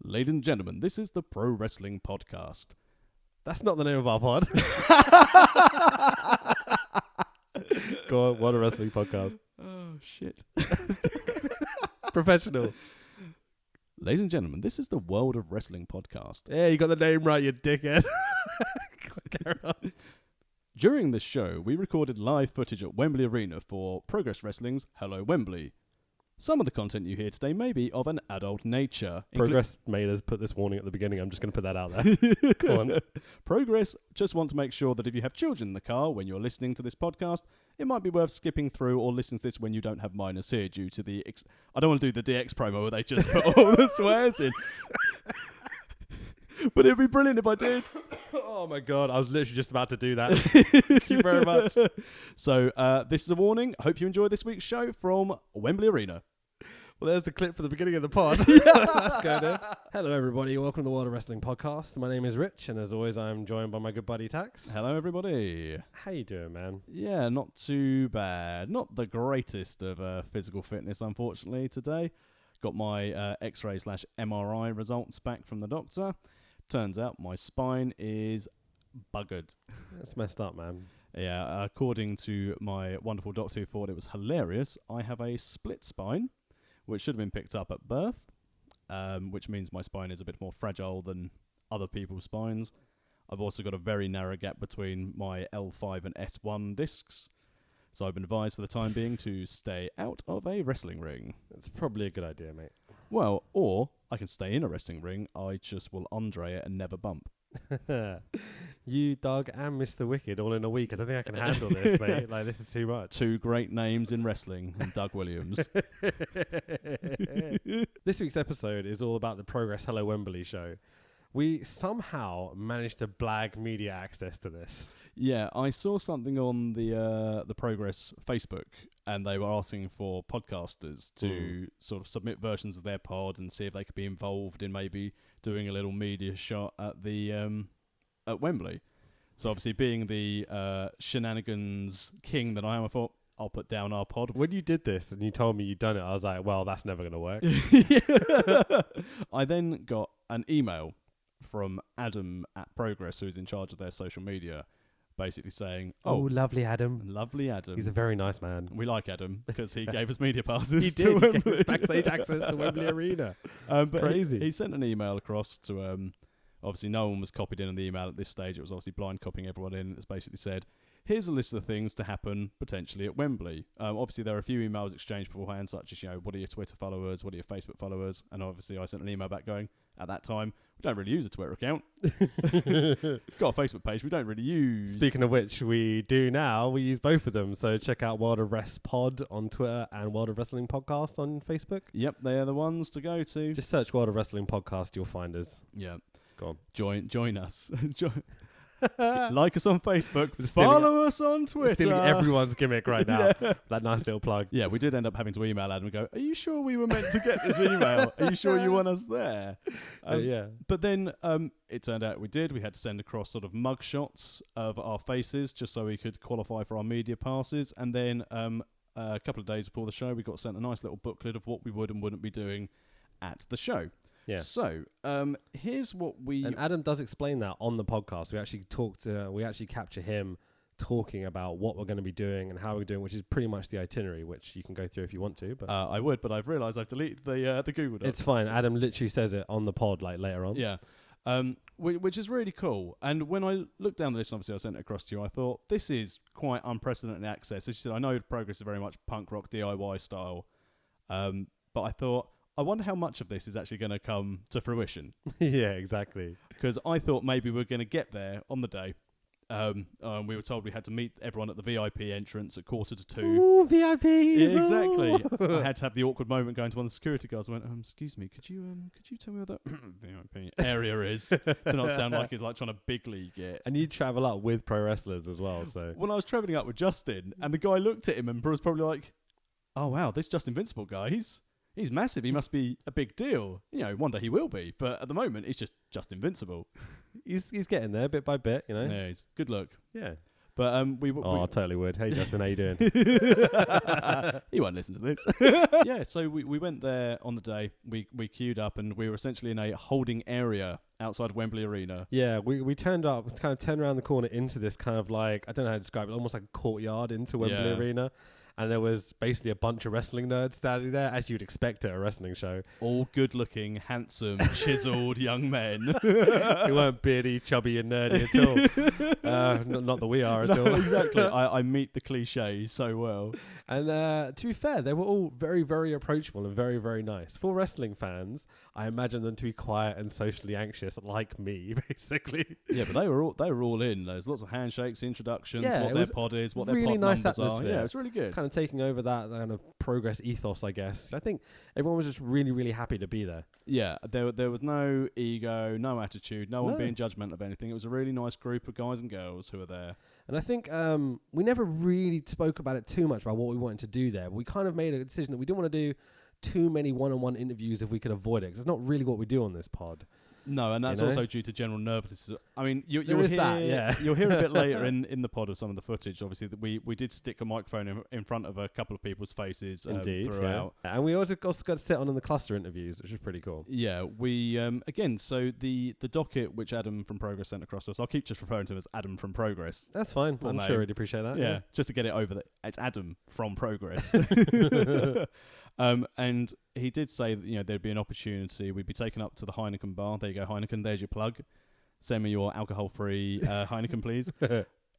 Ladies and gentlemen, this is the Pro Wrestling Podcast. That's not the name of our pod. Go on, what a wrestling podcast. Oh, shit. Professional. Ladies and gentlemen, this is the World of Wrestling Podcast. Yeah, you got the name right, you dickhead. Carry on. During this show, we recorded live footage at Wembley Arena for Progress Wrestling's Hello Wembley. Some of the content you hear today may be of an adult nature. Progress made us put this warning at the beginning. I'm just going to put that out there. Go on. Progress just want to make sure that if you have children in the car when you're listening to this podcast, it might be worth skipping through or listening to this when you don't have minors here due to the... I don't want to do the DX promo where they just put all the swears in. But it'd be brilliant if I did. Oh my God, I was literally just about to do that. Thank you very much. So this is a warning. I hope you enjoy this week's show from Wembley Arena. Well, there's the clip for the beginning of the pod. Let's go there. Hello, everybody. Welcome to the World of Wrestling Podcast. My name is Rich, and as always, I'm joined by my good buddy Tax. Hello, everybody. How you doing, man? Yeah, not too bad. Not the greatest of physical fitness, unfortunately, today. Got my X-ray/MRI results back from the doctor. Turns out my spine is buggered. That's messed up, man. Yeah, according to my wonderful doctor who thought it was hilarious, I have a split spine, which should have been picked up at birth, which means my spine is a bit more fragile than other people's spines. I've also got a very narrow gap between my L5 and S1 discs, so I've been advised for the time being to stay out of a wrestling ring. That's probably a good idea, mate. Well, or I can stay in a wrestling ring, I just will Andre it and never bump. You, Doug, and Mr. Wicked all in a week. I don't think I can handle this, mate. Like, this is too much. Two great names in wrestling, and Doug Williams. This week's episode is all about the Progress Hello Wembley show. We somehow managed to blag media access to this. Yeah, I saw something on the Progress Facebook, and they were asking for podcasters to sort of submit versions of their pod and see if they could be involved in maybe doing a little media shot at the at Wembley. So obviously, being the shenanigans king that I am, I thought I'll put down our pod. When you did this and you told me you'd done it, I was like, well, that's never going to work. I then got an email from Adam at Progress, who's in charge of their social media, basically saying, oh, lovely Adam. Lovely Adam. He's a very nice man. We like Adam because he gave us media passes. He did. He gave us backstage access to Wembley Arena. It's crazy. He sent an email across to, obviously no one was copied in on the email at this stage. It was obviously blind copying everyone in. It's basically said, here's a list of things to happen potentially at Wembley. Obviously, there are a few emails exchanged beforehand, such as, what are your Twitter followers? What are your Facebook followers? And obviously, I sent an email back going, at that time, we don't really use a Twitter account. Got a Facebook page we don't really use. Speaking of which, we do now. We use both of them. So check out World of Rest Pod on Twitter and World of Wrestling Podcast on Facebook. Yep, they are the ones to go to. Just search World of Wrestling Podcast. You'll find us. Yeah. Go on. Join us. Like us on Facebook. Follow us on Twitter. Stealing everyone's gimmick right now. Yeah. That nice little plug. Yeah, we did end up having to email Adam and go, are you sure we were meant to get this email? Are you sure you want us there? Yeah. But then it turned out we did. We had to send across sort of mug shots of our faces just so we could qualify for our media passes. And then a couple of days before the show, we got sent a nice little booklet of what we would and wouldn't be doing at the show. Yeah. So here's what we... And Adam does explain that on the podcast. We actually capture him talking about what we're going to be doing and how we're doing, which is pretty much the itinerary, which you can go through if you want to. But I would, but I've realised I've deleted the Google Doc. It's fine. Adam literally says it on the pod like later on. Yeah. Which is really cool. And when I looked down the list, obviously I sent it across to you, I thought, this is quite unprecedented access. As you said, I know Progress is very much punk rock DIY style, but I thought, I wonder how much of this is actually going to come to fruition. Yeah, exactly. Because I thought maybe we're going to get there on the day. We were told we had to meet everyone at the VIP entrance at 1:45. Ooh, VIPs! Yeah, exactly. I had to have the awkward moment going to one of the security guards. I went, excuse me, could you tell me where that VIP area is? To not sound like it's like trying to big league it. And you travel up with pro wrestlers as well, so... When I was travelling up with Justin, and the guy looked at him and was probably like, oh wow, this Just Invincible guy, He's massive. He must be a big deal. One day he will be. But at the moment, he's just invincible. He's getting there bit by bit, Yeah, he's good luck. Yeah. But we I totally would. Hey, Justin, how you doing? he won't listen to this. Yeah, so we went there on the day. We queued up, and we were essentially in a holding area outside Wembley Arena. Yeah, we turned up, kind of turned around the corner into this kind of like, I don't know how to describe it, almost like a courtyard into Wembley Arena. And there was basically a bunch of wrestling nerds standing there, as you'd expect at a wrestling show. All good-looking, handsome, chiseled young men. Who weren't beardy, chubby, and nerdy at all. Not that we are at all. Exactly. I meet the cliche so well. And to be fair, they were all very, very approachable and very, very nice. For wrestling fans, I imagine them to be quiet and socially anxious, like me, basically. Yeah, but they were all in. There's lots of handshakes, introductions, what their pod is, what really their pod nice numbers atmosphere. are. Yeah, it's really good. Kind of taking over that kind of progress ethos, I guess. I think everyone was just really, really happy to be there. Yeah, there was no ego, no attitude, no one being judgmental of anything. It was a really nice group of guys and girls who were there. And I think we never really spoke about it too much about what we wanted to do there. We kind of made a decision that we didn't want to do too many one-on-one interviews if we could avoid it, because it's not really what we do on this pod. No, and that's also due to general nervousness. I mean, you'll hear a bit later in the pod of some of the footage. Obviously, that we did stick a microphone in front of a couple of people's faces throughout. Yeah. And we also got to sit on the cluster interviews, which was pretty cool. Yeah, we again. So the docket which Adam from Progress sent across to us, I'll keep just referring to him as Adam from Progress. That's fine. I'm sure he'd appreciate that. Yeah, just to get it over that it's Adam from Progress. And he did say that there'd be an opportunity. We'd be taken up to the Heineken bar. There you go, Heineken. There's your plug. Send me your alcohol-free Heineken, please.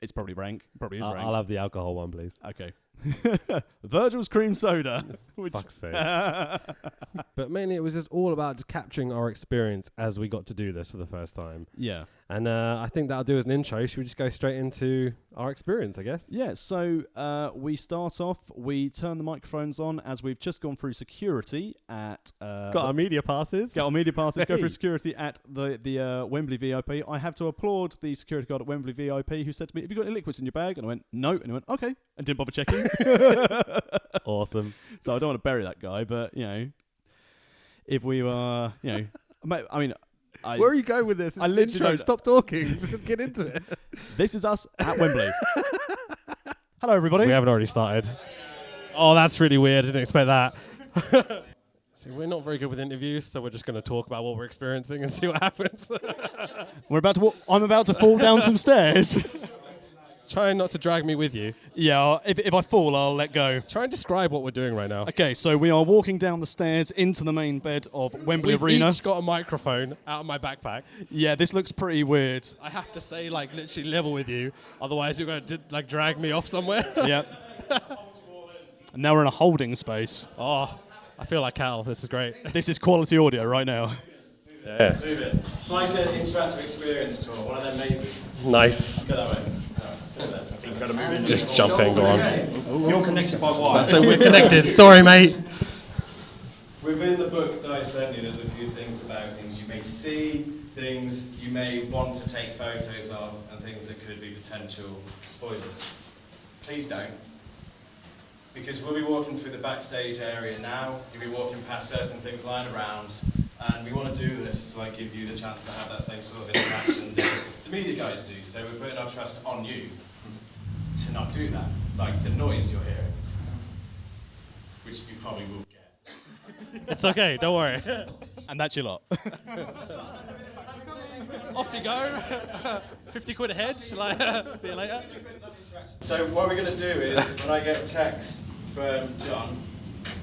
It's probably rank. Probably is rank. I'll have the alcohol one, please. Okay. Virgil's cream soda. Fuck's sake. But mainly it was just all about just capturing our experience as we got to do this for the first time. Yeah. And I think that'll do as an intro. Should we just go straight into our experience, I guess? Yeah, so we start off, we turn the microphones on as we've just gone through security at... Got our media passes. Go through security at the Wembley VIP. I have to applaud the security guard at Wembley VIP who said to me, have you got any liquids in your bag? And I went, no. And he went, okay. And didn't bother checking. Awesome. So I don't want to bury that guy, but, if we were, I mean... Where are you going with this? It's an intro. Stop talking. Let's just get into it. This is us at Wembley. Hello, everybody. We haven't already started. Oh, that's really weird. I didn't expect that. See, we're not very good with interviews, so we're just going to talk about what we're experiencing and see what happens. I'm about to fall down some stairs. Try not to drag me with you. Yeah, if I fall, I'll let go. Try and describe what we're doing right now. Okay, so we are walking down the stairs into the main bed of Wembley Arena. We've each got a microphone out of my backpack. Yeah, this looks pretty weird. I have to stay literally level with you, otherwise you're going to drag me off somewhere. Yep. And now we're in a holding space. Oh, I feel like Cal. This is great. This is quality audio right now. Yeah. Move it. It's like an interactive experience tour, one of them mazes. Nice. Go that way. Just jumping, go on. You're connected by wire. So we're connected. Sorry, mate. Within the book that I sent you, there's a few things about things you may see, things you may want to take photos of, and things that could be potential spoilers. Please don't. Because we'll be walking through the backstage area now, you'll be walking past certain things lying around, and we want to do this to give you the chance to have that same sort of interaction that the media guys do. So we're putting our trust on you to not do that, like the noise you're hearing, which you probably will get. It's okay, don't worry. And that's your lot. Off you go. 50 quid a head. See you later. So what we're going to do is, when I get a text from John,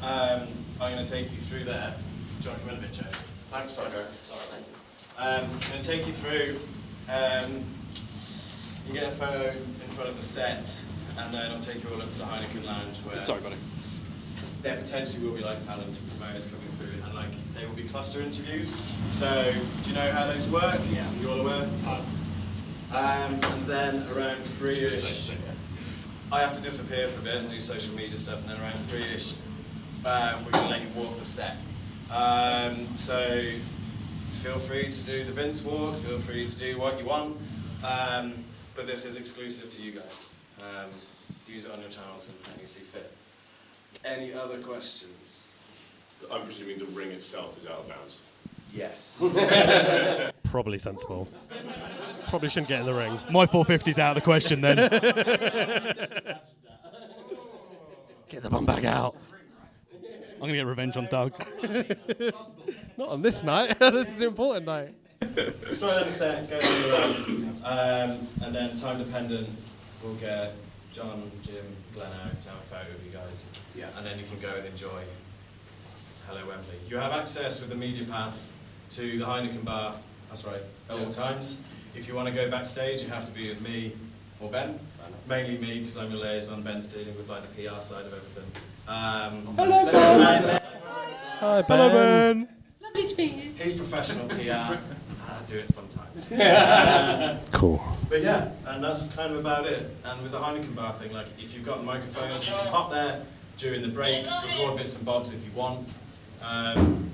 I'm going to take you through there. John, come in a bit, Joe. Thanks, Fargo. It's all right, mate. I'm going to take you through. You get a photo in front of the set, and then I'll take you all up to the Heineken Lounge where... Sorry, buddy. There potentially will be talent and promoters coming through, and they will be cluster interviews. So, do you know how those work? Yeah. You all aware? And then around 3ish, I have to disappear for a bit and do social media stuff, and then around 3ish, we're going to let you walk the set. So, feel free to do the Vince walk, feel free to do what you want, but this is exclusive to you guys. Use it on your channels and how you see fit. Any other questions? I'm presuming the ring itself is out of bounds. Yes. Probably sensible. Probably shouldn't get in the ring. My 450's out of the question then. Get the bum bag out. I'm going to get revenge on Doug. Not on this night. This is an important night. Destroy that set, go to the and then time dependent, we'll get John, Jim, Glenn out to have a photo of you guys. Yeah. And then you can go and enjoy Hello Wembley. You have access with the media pass to the Heineken bar, that's right, at all times. If you want to go backstage, you have to be with me or Ben. Mainly me, because I'm your liaison. Ben's dealing with like the PR side of everything. Hello, Ben. Hi, Ben. Hello, Ben. Lovely to meet you. He's professional PR. I do it sometimes. Cool. But yeah, and that's kind of about it. And with the Heineken bar thing, like if you've got microphones, you can pop there during the break, record bits and bobs if you want, and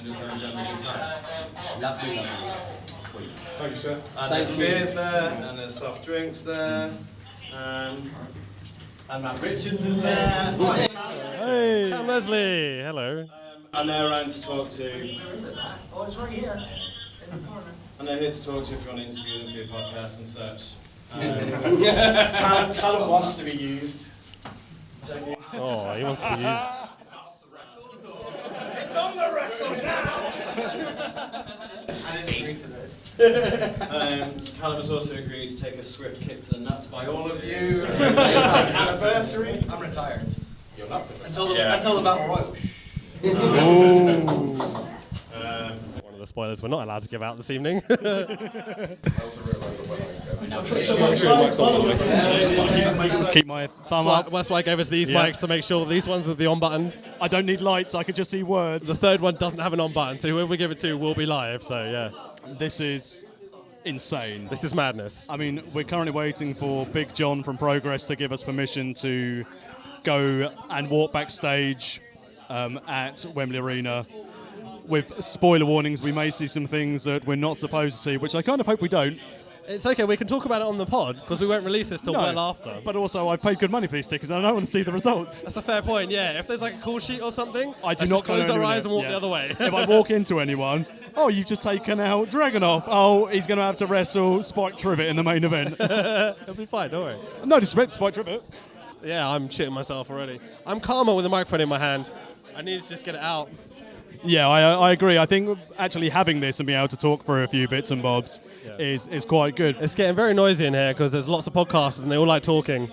just have a general good time. Lovely. Sweet. Thank you, sir. And there's beers there, and there's soft drinks there, and Matt Richards is there. Hey, Cam Leslie. Hello. And they're around to talk to. Where is it? Oh, it's right here. In the corner. And they're here to talk to you if you want to interview them for your podcast and such. Callum wants to be used. Don't you? Oh, he wants to be used. It's on the record now! I didn't agree to this. Callum has also agreed to take a swift kick to the nuts by all of you. It's like an anniversary. I'm retired. You're nuts. Until the Battle Royal. One of the spoilers we're not allowed to give out this evening. Keep my thumb up. That's why I gave us these Yeah. mics to make sure these ones with the on buttons. I don't need lights, I could just see words. The third one doesn't have an on button, so whoever we give it to will be live. So yeah, This is insane. this is madness. I mean, we're currently waiting for Big John from Progress to give us permission to go and walk backstage at Wembley Arena. With spoiler warnings, we may see some things that we're not supposed to see, which I kind of hope we don't. It's okay, we can talk about it on the pod because we won't release this till No, well after. But also, I paid good money for these tickets and I don't want to see the results. That's a fair point, yeah. If there's like a call sheet or something, I do let's not just close go our anywhere eyes and walk near- the other way. If I walk into anyone, oh, you've just taken out Dragunov. Oh, he's going to have to wrestle Spike Trivet in the main event. It'll be fine, don't worry. No disrespect to Spike Trivet. Yeah, I'm shitting myself already. I'm calmer with the microphone in my hand. I need to just get it out. Yeah, I agree. I think actually having this and being able to talk through a few bits and bobs is quite good. It's getting very noisy in here because there's lots of podcasters and they all like talking.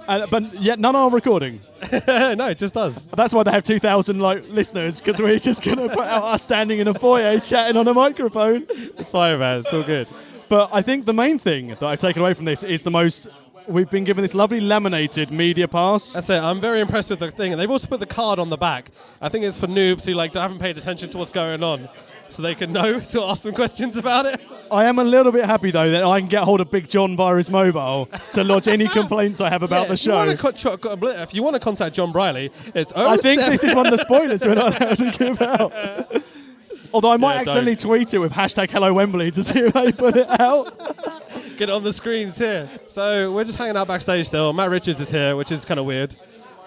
But yet none are recording. No, it just does. That's why they have 2,000 listeners, because we're just going to put out us standing in a foyer chatting on a microphone. It's fine, man. It's all good. But I think the main thing that I've taken away from this is the most... We've been given this lovely laminated media pass. That's it. I'm very impressed with the thing. And they've also put the card on the back. I think it's for noobs who haven't paid attention to what's going on, so they can know to ask them questions about it. I am a little bit happy, though, that I can get hold of Big John via his mobile to lodge any complaints I have about the show. If you want to contact John Briley, it's I think this is one of the spoilers we're not allowed to give out. Although I might accidentally tweet it with hashtag Hello Wembley to see if they put it out. Get it on the screens here. So we're just hanging out backstage still. Matt Richards is here, which is kind of weird.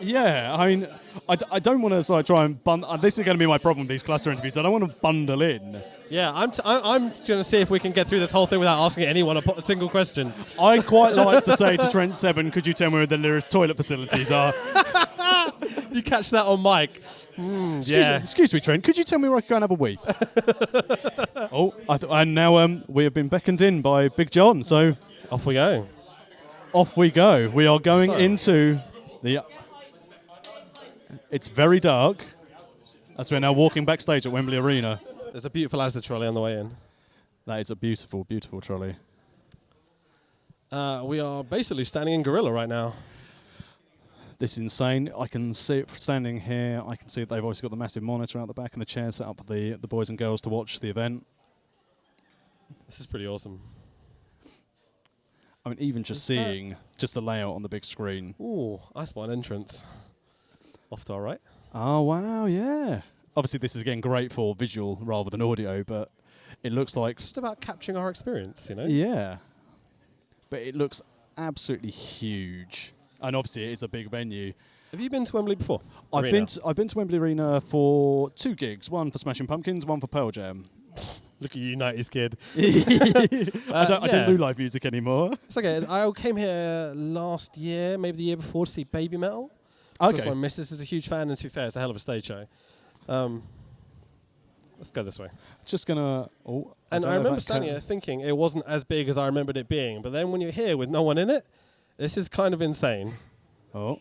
Yeah, I mean, I don't want to try and bundle. This is going to be my problem with these cluster interviews. I don't want to bundle in. Yeah, I'm going to see if we can get through this whole thing without asking anyone a single question. I quite like to say to Trent Seven, could you tell me where the nearest toilet facilities are? You catch that on mic. Excuse me, Trent. Could you tell me where I can go and have a wee? And now we have been beckoned in by Big John. So off we go. Off we go. We are going into the. It's very dark, as we're now walking backstage at Wembley Arena. There's a beautiful Asda trolley on the way in. That is a beautiful, beautiful trolley. We are basically standing in Gorilla right now. This is insane. I can see it standing here. I can see that they've also got the massive monitor out the back and the chair set up for the boys and girls to watch the event. This is pretty awesome. I mean, even just seeing just the layout on the big screen. Ooh, Iceborne entrance. Off to our right. Oh, wow, yeah. Obviously, this is again great for visual rather than audio, but it looks like... It's just about capturing our experience, you know? Yeah. But it looks absolutely huge. And obviously, it is a big venue. Have you been to Wembley before? I've been to Wembley Arena for 2 gigs. One for Smashing Pumpkins, one for Pearl Jam. Look at you, 90s kid. I don't yeah. do live music anymore. It's okay. I came here last year, maybe the year before, to see Baby Metal. Because Okay. my missus is a huge fan, and to be fair, it's a hell of a stage show. Let's go this way. Just gonna. Oh, And don't I know if remember that standing can- here thinking it wasn't as big as I remembered it being. But then when you're here with no one in it, this is kind of insane. Oh.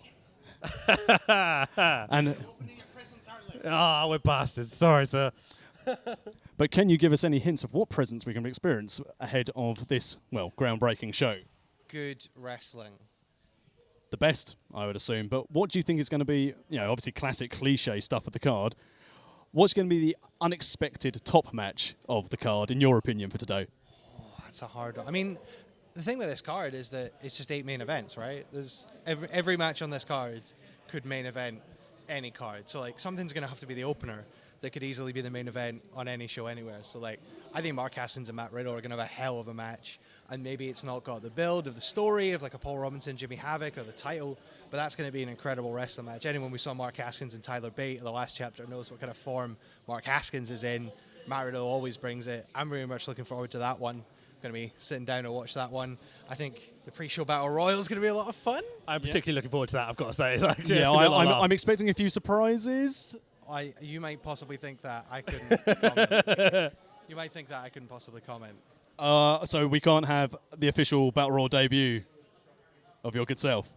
And We're bastards. Sorry, sir. but can you give us any hints of what presents we can experience ahead of this, well, groundbreaking show? Good wrestling. The best, I would assume. But what do you think is going to be, obviously classic cliche stuff of the card. What's going to be the unexpected top match of the card, in your opinion, for today? That's a hard one. I mean, the thing with this card is that it's just 8 main events, right? There's every match on this card could main event any card. So, like, something's going to have to be the opener that could easily be the main event on any show anywhere. So, like, I think Mark Haskins and Matt Riddle are going to have a hell of a match. And maybe it's not got the build of the story of, like, a Paul Robinson, Jimmy Havoc, or the title, but that's going to be an incredible wrestling match. Anyone who saw Mark Haskins and Tyler Bate in the last chapter knows what kind of form Mark Haskins is in. Matt Riddle always brings it. I'm very much looking forward to that one. Going to be sitting down to watch that one. I think the pre-show battle royal is going to be a lot of fun. I'm particularly looking forward to that, I've got to say. Like, it's Yeah, gonna be a lot of laugh. I'm expecting a few surprises. You might possibly think that I couldn't comment. You might think that I couldn't possibly comment. So we can't have the official Battle Royal debut of your good self.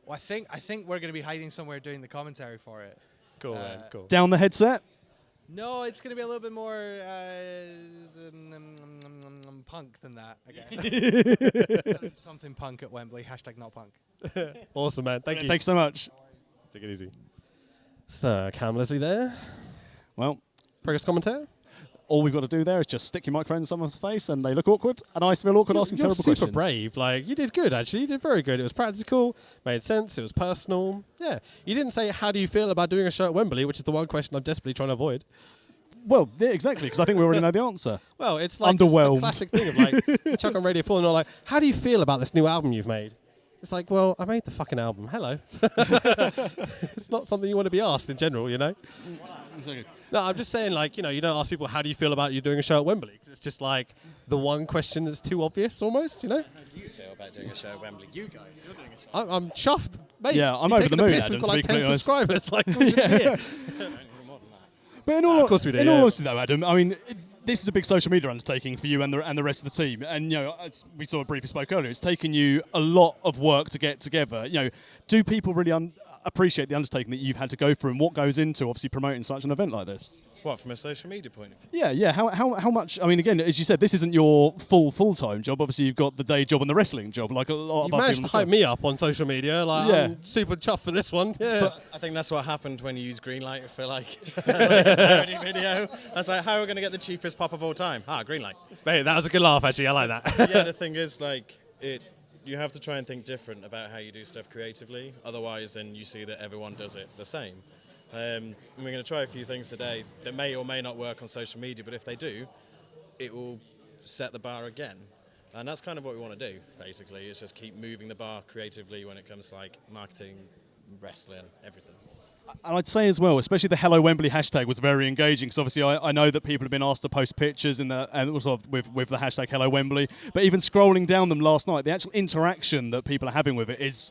Well, I think we're going to be hiding somewhere doing the commentary for it. Cool, man, cool. Down the headset? No, it's going to be a little bit more punk than that, I guess. Something punk at Wembley. # not punk. Awesome, man. Thank you. Thanks so much. Take it easy. So, Cam Leslie there. Well, Progress commentator. all we've got to do there is just stick your microphone in someone's face and they look awkward, and I feel awkward asking You're terrible super questions. brave. Like, you did good, actually. You did very good. It was practical, made sense, it was personal. Yeah. You didn't say, how do you feel about doing a show at Wembley, which is the one question I'm desperately trying to avoid. Well, yeah, exactly, because I think we already know the answer. Well, it's like Underwhelmed. It's the classic thing of like Chuck on Radio 4 and they're like, how do you feel about this new album you've made? It's like, well, I made the fucking album. Hello. It's not something you want to be asked in general, you know? No, I'm just saying, like, you know, you don't ask people, how do you feel about you doing a show at Wembley? Because it's just like the one question that's too obvious almost, you know? How do you feel about doing a show at Wembley? You guys, you're doing a show. I'm chuffed, mate. Yeah, I'm You're over the taking moon, piss. Adam, We've got to be like 10 completely honest. subscribers. Like, we should be here. But in all, of course we do, in yeah. all honesty, though, Adam, I mean, this is a big social media undertaking for you and the rest of the team. And, as we sort of briefly spoke earlier, it's taken you a lot of work to get together. Do people really appreciate the undertaking that you've had to go through and what goes into, obviously, promoting such an event like this? What, from a social media point of view? Yeah. How much? I mean, again, as you said, this isn't your full-time job. Obviously, you've got the day job and the wrestling job, like a lot You of other managed to people on hype me up on social media. Like, Yeah. I'm super chuffed for this one. Yeah. But I think that's what happened when you use Greenlight for like a parody video. I was like, how are we going to get the cheapest pop of all time? Greenlight. Mate, that was a good laugh, actually. I like that. Yeah, the thing is, like, you have to try and think different about how you do stuff creatively. Otherwise, then you see that everyone does it the same. And we're going to try a few things today that may or may not work on social media, but if they do, it will set the bar again. And that's kind of what we want to do, basically, is just keep moving the bar creatively when it comes to, like, marketing, wrestling, everything. And I'd say as well, especially the Hello Wembley hashtag was very engaging, because obviously I know that people have been asked to post pictures and also with the hashtag Hello Wembley, but even scrolling down them last night, the actual interaction that people are having with it is,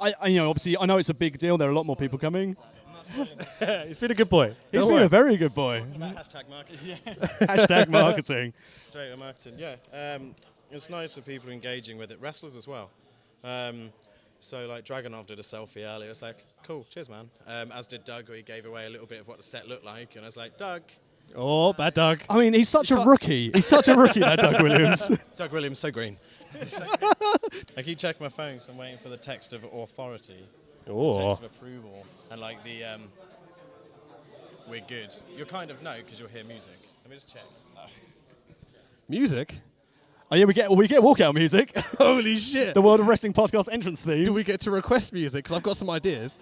obviously I know it's a big deal. There are a lot more people coming. He's been a good boy. He's Don't been worry. a very good boy. About hashtag marketing. Hashtag marketing. Straight to marketing, yeah. It's nice for people engaging with it. Wrestlers as well. So, like, Dragunov did a selfie earlier. It's like, cool, cheers, man. As did Doug, where he gave away a little bit of what the set looked like. And I was like, Doug. Oh, bad Doug. I mean, he's such a rookie. He's such a rookie, that Doug Williams. Doug Williams, so green. I keep checking my phone because I'm waiting for the text of authority. Oh. Text of approval. And, like, the, we're good. You'll kind of know because you'll hear music. Let me just check. Music? Oh yeah, we get walkout music. Holy shit. The World of Wrestling podcast entrance theme. Do we get to request music? Because I've got some ideas.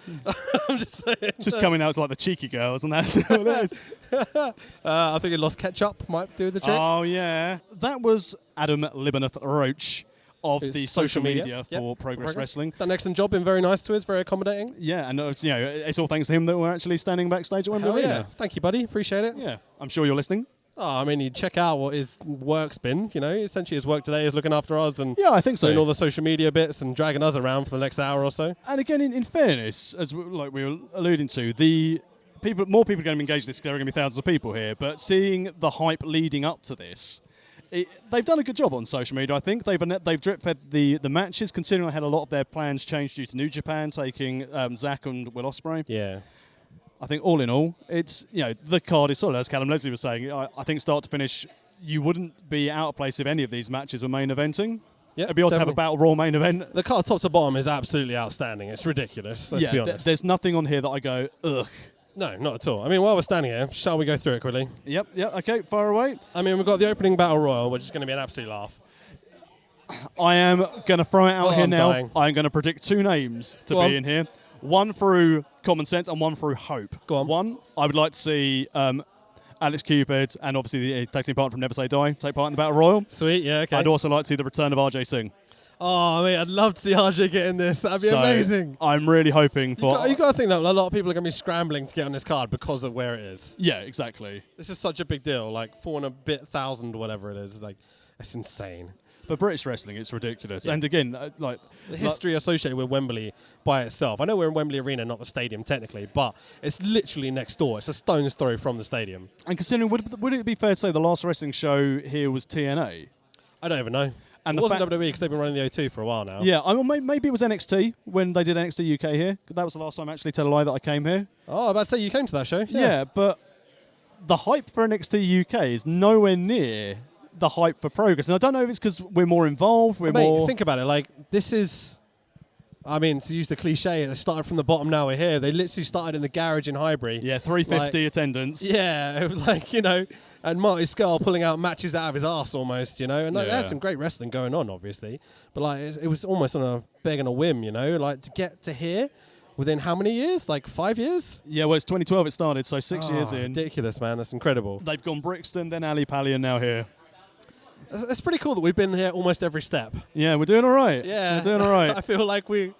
I'm just saying. Just coming out as like the cheeky girls, and that's what it is. I think Lost Ketchup might do the trick. Oh yeah, that was Adam Libanath Roach of It's the social media Yep, for Progress Wrestling. Done an excellent job, been very nice to us, very accommodating. Yeah, and it's all thanks to him that we're actually standing backstage at Wembley Hell Arena. yeah. Thank you, buddy. Appreciate it. Yeah, I'm sure you're listening. Oh, I mean, you check out what his work's been. You know, essentially his work today is looking after us and Yeah, I think so. doing all the social media bits and dragging us around for the next hour or so. And again, in fairness, like we were alluding to, more people are going to engage in this. There are going to be thousands of people here, but seeing the hype leading up to this, they've done a good job on social media. I think they've drip fed the matches, considering they had a lot of their plans changed due to New Japan taking Zack and Will Ospreay. Yeah. I think all in all, it's the card is solid. As Callum Leslie was saying, I think start to finish, you wouldn't be out of place if any of these matches were main eventing. Yeah, it'd be odd to have a Battle Royal main event. The card top to bottom is absolutely outstanding. It's ridiculous. Let's be honest. There's nothing on here that I go ugh. No, not at all. I mean, while we're standing here, shall we go through it quickly? Yep. Okay, far away. I mean, we've got the opening Battle Royal, which is going to be an absolute laugh. I am going to throw it out here I'm now. dying. I'm going to predict 2 names to Go be on. in here. One through common sense and one through hope. Go on. One, I would like to see Alex Cupid and obviously the tag team partner from Never Say Die take part in the Battle Royal. Sweet, yeah, okay. I'd also like to see the return of RJ Singh. Oh, mate, I'd love to see RJ get in this. That'd be So, amazing. I'm really hoping for... You got to think that a lot of people are going to be scrambling to get on this card because of where it is. Yeah, exactly. This is such a big deal. Like 4 and a bit thousand, whatever it is. Like, it's insane. For British wrestling, it's ridiculous. Yeah. And again, The history associated with Wembley by itself. I know we're in Wembley Arena, not the stadium technically, but it's literally next door. It's a stone's throw from the stadium. And considering, would it be fair to say the last wrestling show here was TNA? I don't even know. And it wasn't WWE because they've been running the O2 for a while now. Yeah, maybe it was NXT when they did NXT UK here. That was the last time, actually, tell a lie, that I came here. Oh, I was about to say you came to that show. Yeah, but the hype for NXT UK is nowhere near the hype for Progress. And I don't know if it's because we're more involved, Mate, think about it. Like, this is... I mean, to use the cliche, it started from the bottom, now we're here. They literally started in the garage in Highbury. Yeah, 350 attendance. Yeah, it was like, and Marty Skull pulling out matches out of his arse almost, and like, they had some great wrestling going on, obviously. But like, it was almost on a beg and a whim, like to get to here within how many years? Like 5 years? Yeah, well, it's 2012 it started, so 6 years in. Ridiculous, man. That's incredible. They've gone Brixton, then Ali Pally, and now here. It's pretty cool that we've been here almost every step. Yeah, we're doing all right. Yeah. We're doing all right. I feel like we've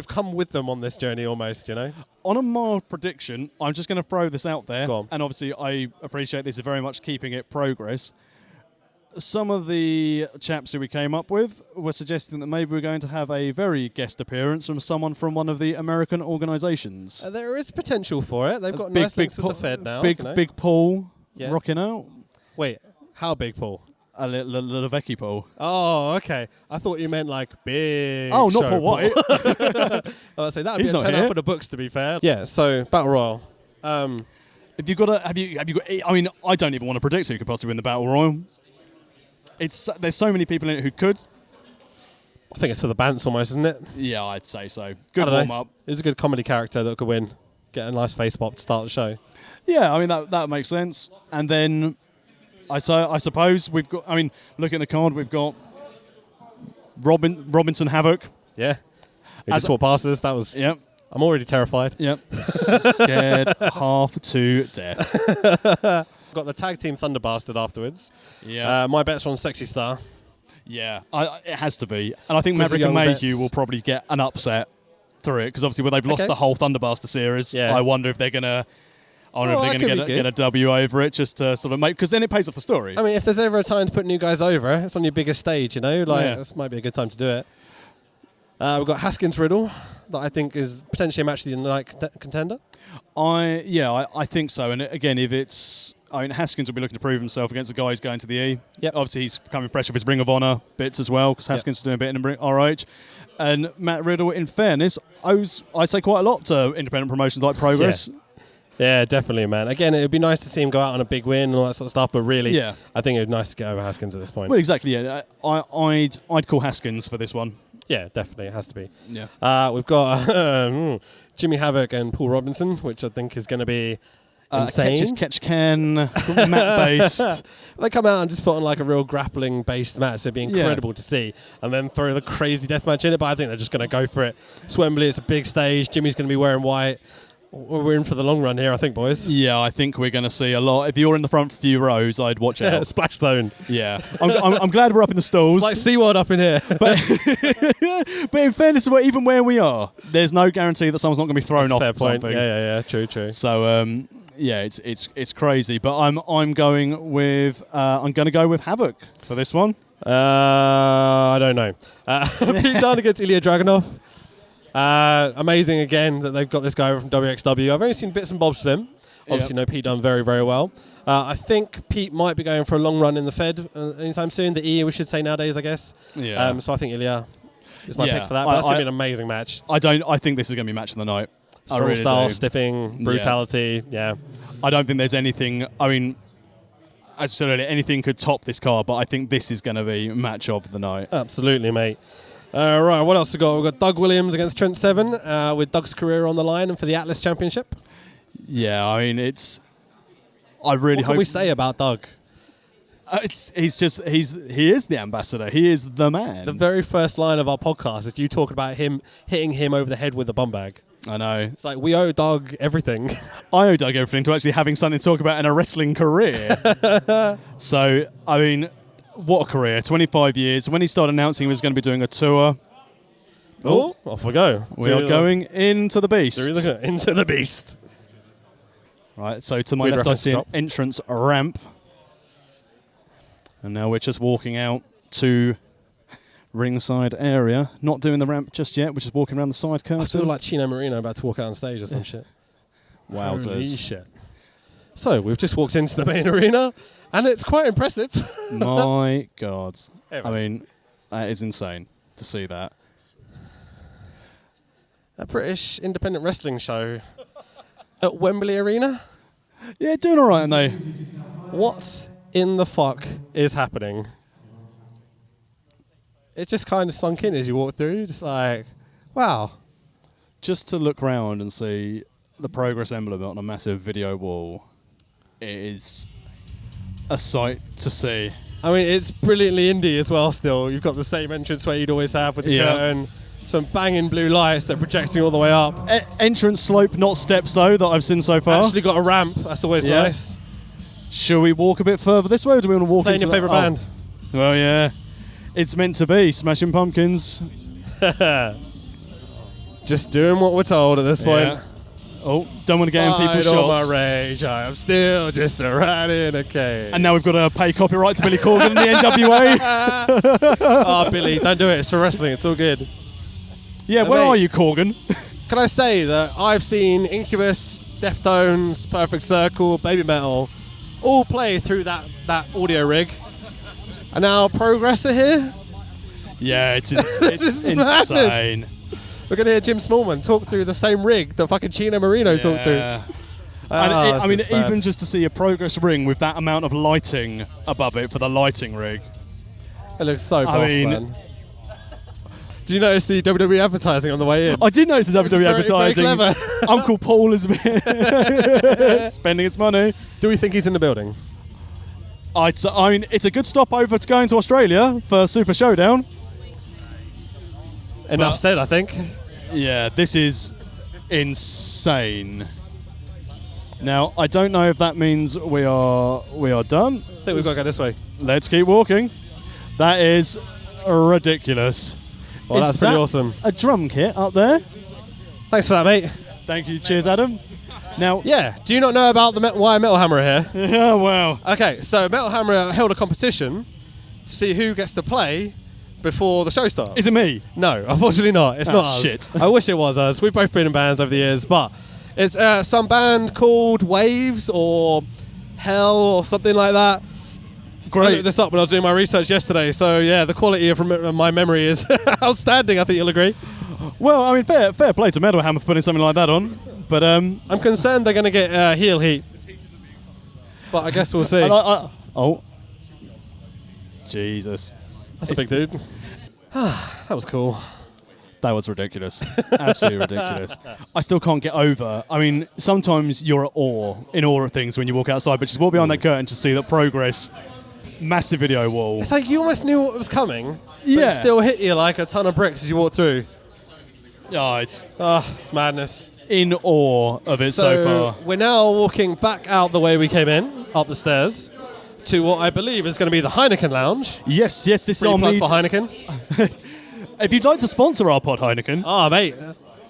come with them on this journey almost, On a mild prediction, I'm just going to throw this out there. Go on. And obviously, I appreciate this is very much keeping it progress. Some of the chaps who we came up with were suggesting that maybe we're going to have a very guest appearance from someone from one of the American organisations. There is potential for it. They've got nice links with the Fed now. Big Paul rocking out. Wait, how big Paul? A little Vecchi Paul. Oh, okay. I thought you meant like big. Oh, not show Paul White. I would say that would be a 10 out for the books, to be fair. Yeah. So Battle Royal. Have you got? I mean, I don't even want to predict who could possibly win the Battle Royal. There's so many people in it who could. I think it's for the Bants almost, isn't it? Yeah, I'd say so. Good warm up. It was a good comedy character that could win. Get a nice face pop to start the show. Yeah, I mean that makes sense. And then I suppose we've got. I mean, look at the card. We've got Robinson Havoc. Yeah. We just walked past this. That was. Yep. I'm already terrified. Yep. Scared half to death. Got the tag team Thunder Bastard afterwards. Yeah. My bet's on Sexy Star. Yeah. It has to be. And I think Maverick and Mayhew will probably get an upset through it because obviously they've lost the whole Thunderbuster series. Yeah. I wonder if they're gonna. Get a W over it just to sort of make, because then it pays off the story. I mean, if there's ever a time to put new guys over, it's on your biggest stage, this might be a good time to do it. We've got Haskins Riddle, that I think is potentially a match of the night contender. I think so. And again, Haskins will be looking to prove himself against the guy who's going to the E. Yep. Obviously, he's becoming fresh with his Ring of Honor bits as well, because Haskins is doing a bit in RH. And Matt Riddle, in fairness, owes, I say, quite a lot to independent promotions like Progress. Yeah, definitely, man. Again, it would be nice to see him go out on a big win and all that sort of stuff, but really, I think it would be nice to get over Haskins at this point. Well, exactly, yeah. I'd call Haskins for this one. Yeah, definitely, it has to be. Yeah. We've got Jimmy Havoc and Paul Robinson, which I think is going to be insane. Catch can, mat-based. They come out and just put on like a real grappling-based match. It'd be incredible to see. And then throw the crazy death match in it, but I think they're just going to go for it. It's Wembley, it's a big stage. Jimmy's going to be wearing white. We're in for the long run here, I think, boys. Yeah, I think we're going to see a lot. If you're in the front few rows, I'd watch out. Splash zone. Yeah. I'm glad we're up in the stalls. It's like SeaWorld up in here. But in fairness, even where we are, there's no guarantee that someone's not going to be thrown off fair point. something. Yeah, true. So, yeah, it's crazy. But I'm going with I'm going to go with Havoc for this one. I don't know. Pete Dunne against Ilya Dragunov. Amazing again that they've got this guy from WXW. I've only seen bits and bobs of him. Obviously, know Pete Dunne very, very well. I think Pete might be going for a long run in the Fed anytime soon. The E, we should say nowadays, I guess. Yeah. So I think Ilya is my pick for that. But that's going to be an amazing match. I think this is going to be match of the night. Strong really style, do. stiffing, brutality. Yeah. I don't think there's anything. I mean, as I said earlier, anything could top this card, but I think this is going to be match of the night. Absolutely, mate. Right, what else we got? We've got Doug Williams against Trent Seven, with Doug's career on the line and for the Atlas Championship. Yeah, I mean, I really What hope. can we say about Doug? He is the ambassador. He is the man. The very first line of our podcast is you talking about him hitting him over the head with a bum bag. I know. It's like, we owe Doug everything. I owe Doug everything to actually having something to talk about in a wrestling career. So, I mean, what a career. 25 years. When he started announcing he was going to be doing a tour. Oh, off we go. We are going into the beast. Into the beast. Right, so to my Weird left I reference see an drop. entrance ramp. And now we're just walking out to ringside area. Not doing the ramp just yet, we're just walking around the side curtain. I feel like Chino Marino about to walk out on stage or some shit. Holy Wowzers. shit. So, we've just walked into the main arena, and it's quite impressive. My God. Anyway. I mean, that is insane to see that. A British independent wrestling show at Wembley Arena? Yeah, doing all right, aren't they? What in the fuck is happening? It just kind of sunk in as you walk through, just like, wow. Just to look round and see the Progress emblem on a massive video wall, it is a sight to see. I mean, it's brilliantly indie as well still. You've got the same entrance where you'd always have with the curtain, some banging blue lights that are projecting all the way up. Entrance slope, not steps though, that I've seen so far. Actually got a ramp, that's always nice. Shall we walk a bit further this way, or do we want to walk Playing into your favourite band? Well, yeah. It's meant to be Smashing Pumpkins. Just doing what we're told at this point. Yeah. Oh, don't want to get in people's Despite all shots. my rage, I am still just a rat in a cage. And now we've got to pay copyright to Billy Corgan and the NWA. Oh, Billy, don't do it. It's for wrestling. It's all good. Yeah, where mate. are you, Corgan? Can I say that I've seen Incubus, Deftones, Perfect Circle, Baby Metal all play through that audio rig. And now Progress are here. Yeah, it's This is insane. We're going to hear Jim Smallman talk through the same rig that fucking Chino Marino talked through. And I mean, this is bad. even just to see a Progress ring with that amount of lighting above it for the lighting rig. It looks so boss, mean- man. Did you notice the WWE advertising on the way in? I did notice the WWE very advertising. clever. Uncle Paul is spending his money. Do we think he's in the building? I mean, it's a good stopover to going to Australia for Super Showdown. Enough said, I think. Yeah, this is insane. Now, I don't know if that means we are done. I think we've got to go this way. Let's keep walking. That is ridiculous. Well, Is that's pretty that awesome. A drum kit up there. Thanks for that, mate. Thank you. Cheers, Adam. Now, Yeah, do you not know about the why Metal Hammer are here? yeah, wow. Okay, so Metal Hammer held a competition to see who gets to play before the show starts. Is it me? No, unfortunately not. It's not us. shit. I wish it was us. We've both been in bands over the years, but it's some band called Waves or Hell or something like that. I Great. looked this up when I was doing my research yesterday, so yeah, the quality of my memory is outstanding, I think you'll agree. Well, I mean, fair play to Metal Hammer for putting something like that on. But I'm concerned they're going to get heel heat. But I guess we'll see. oh, Jesus, That's a big dude. That was cool. that was ridiculous. Absolutely ridiculous. I still can't get over. I mean, sometimes you're in awe of things when you walk outside, but just walk behind that curtain to see that Progress, massive video wall. It's like you almost knew what was coming, but Yeah. it still hit you like a ton of bricks as you walk through. Oh, it's It's madness. in awe of it so far. We're now walking back out the way we came in, up the stairs, to what I believe is going to be the Heineken Lounge. Yes, this is Free our plug meet. for Heineken. If you'd like to sponsor our pod, Heineken, Oh, mate,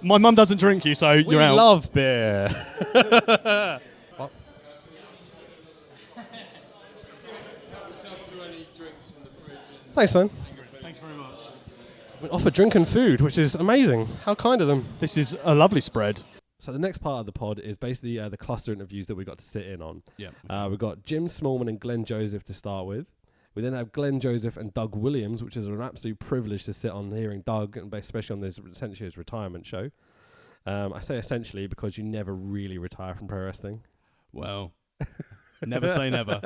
my mum doesn't drink you, so we you're out. love beer. Thanks, man. Thank you very much. We offer drink and food, which is amazing. How kind of them. This is a lovely spread. So the next part of the pod is basically the cluster interviews that we got to sit in on. Yeah. We've got Jim Smallman and Glenn Joseph to start with. We then have Glenn Joseph and Doug Williams, which is an absolute privilege to sit on hearing Doug, and especially on this essentially his retirement show. I say essentially because you never really retire from pro wrestling. Well, never say never.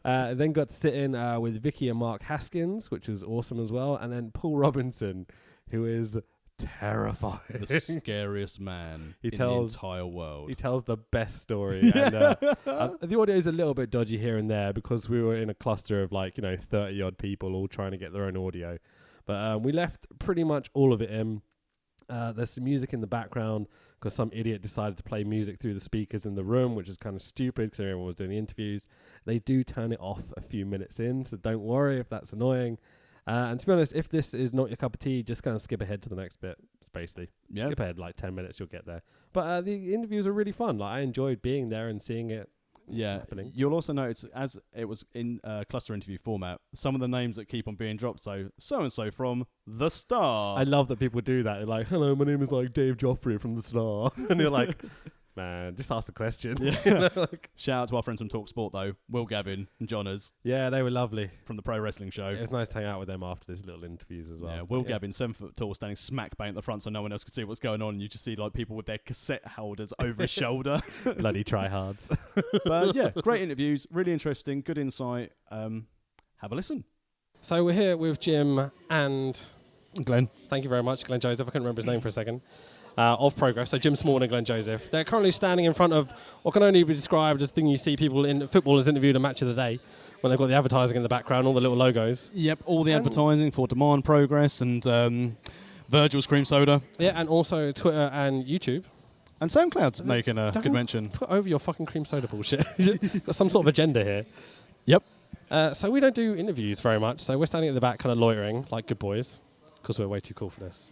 Then got to sit in with Vicky and Mark Haskins, which was awesome as well. And then Paul Robinson, who is terrifying. The scariest man in the entire world. He tells the best story. And the audio is a little bit dodgy here and there because we were in a cluster of 30 odd people all trying to get their own audio. But we left pretty much all of it in. There's some music in the background because some idiot decided to play music through the speakers in the room, which is kind of stupid because everyone was doing the interviews. They do turn it off a few minutes in, so don't worry if that's annoying. And to be honest, if this is not your cup of tea, just kind of skip ahead to the next bit, basically. Yeah. Skip ahead 10 minutes, you'll get there. But the interviews are really fun. I enjoyed being there and seeing it happening. You'll also notice, as it was in cluster interview format, some of the names that keep on being dropped. So-and-so from The Star. I love that people do that. They're like, hello, my name is Dave Joffrey from The Star. And you're like... Man, just ask the question. Yeah. Shout out to our friends from TalkSport, though. Will Gavin and Johners. Yeah, they were lovely. From the Pro Wrestling Show. It was nice to hang out with them after these little interviews as well. Yeah, Will Gavin, 7 foot tall, standing smack bang at the front so no one else could see what's going on. And you just see people with their cassette holders over his shoulder. Bloody tryhards. But yeah, great interviews. Really interesting. Good insight. Have a listen. So we're here with Jim and... Glenn. Thank you very much, Glenn Joseph. I couldn't remember his name for a second. Of Progress, so Jim Small and Glenn Joseph. They're currently standing in front of what can only be described as the thing you see people in footballers interviewed a match of the day when they've got the advertising in the background, all the little logos. Yep, all the advertising for Demand Progress and Virgil's Cream Soda. Yeah, and also Twitter and YouTube. And SoundCloud's making a good mention. Put over your fucking cream soda bullshit. Got some sort of agenda here. Yep. So we don't do interviews very much, so we're standing at the back kind of loitering like good boys because we're way too cool for this.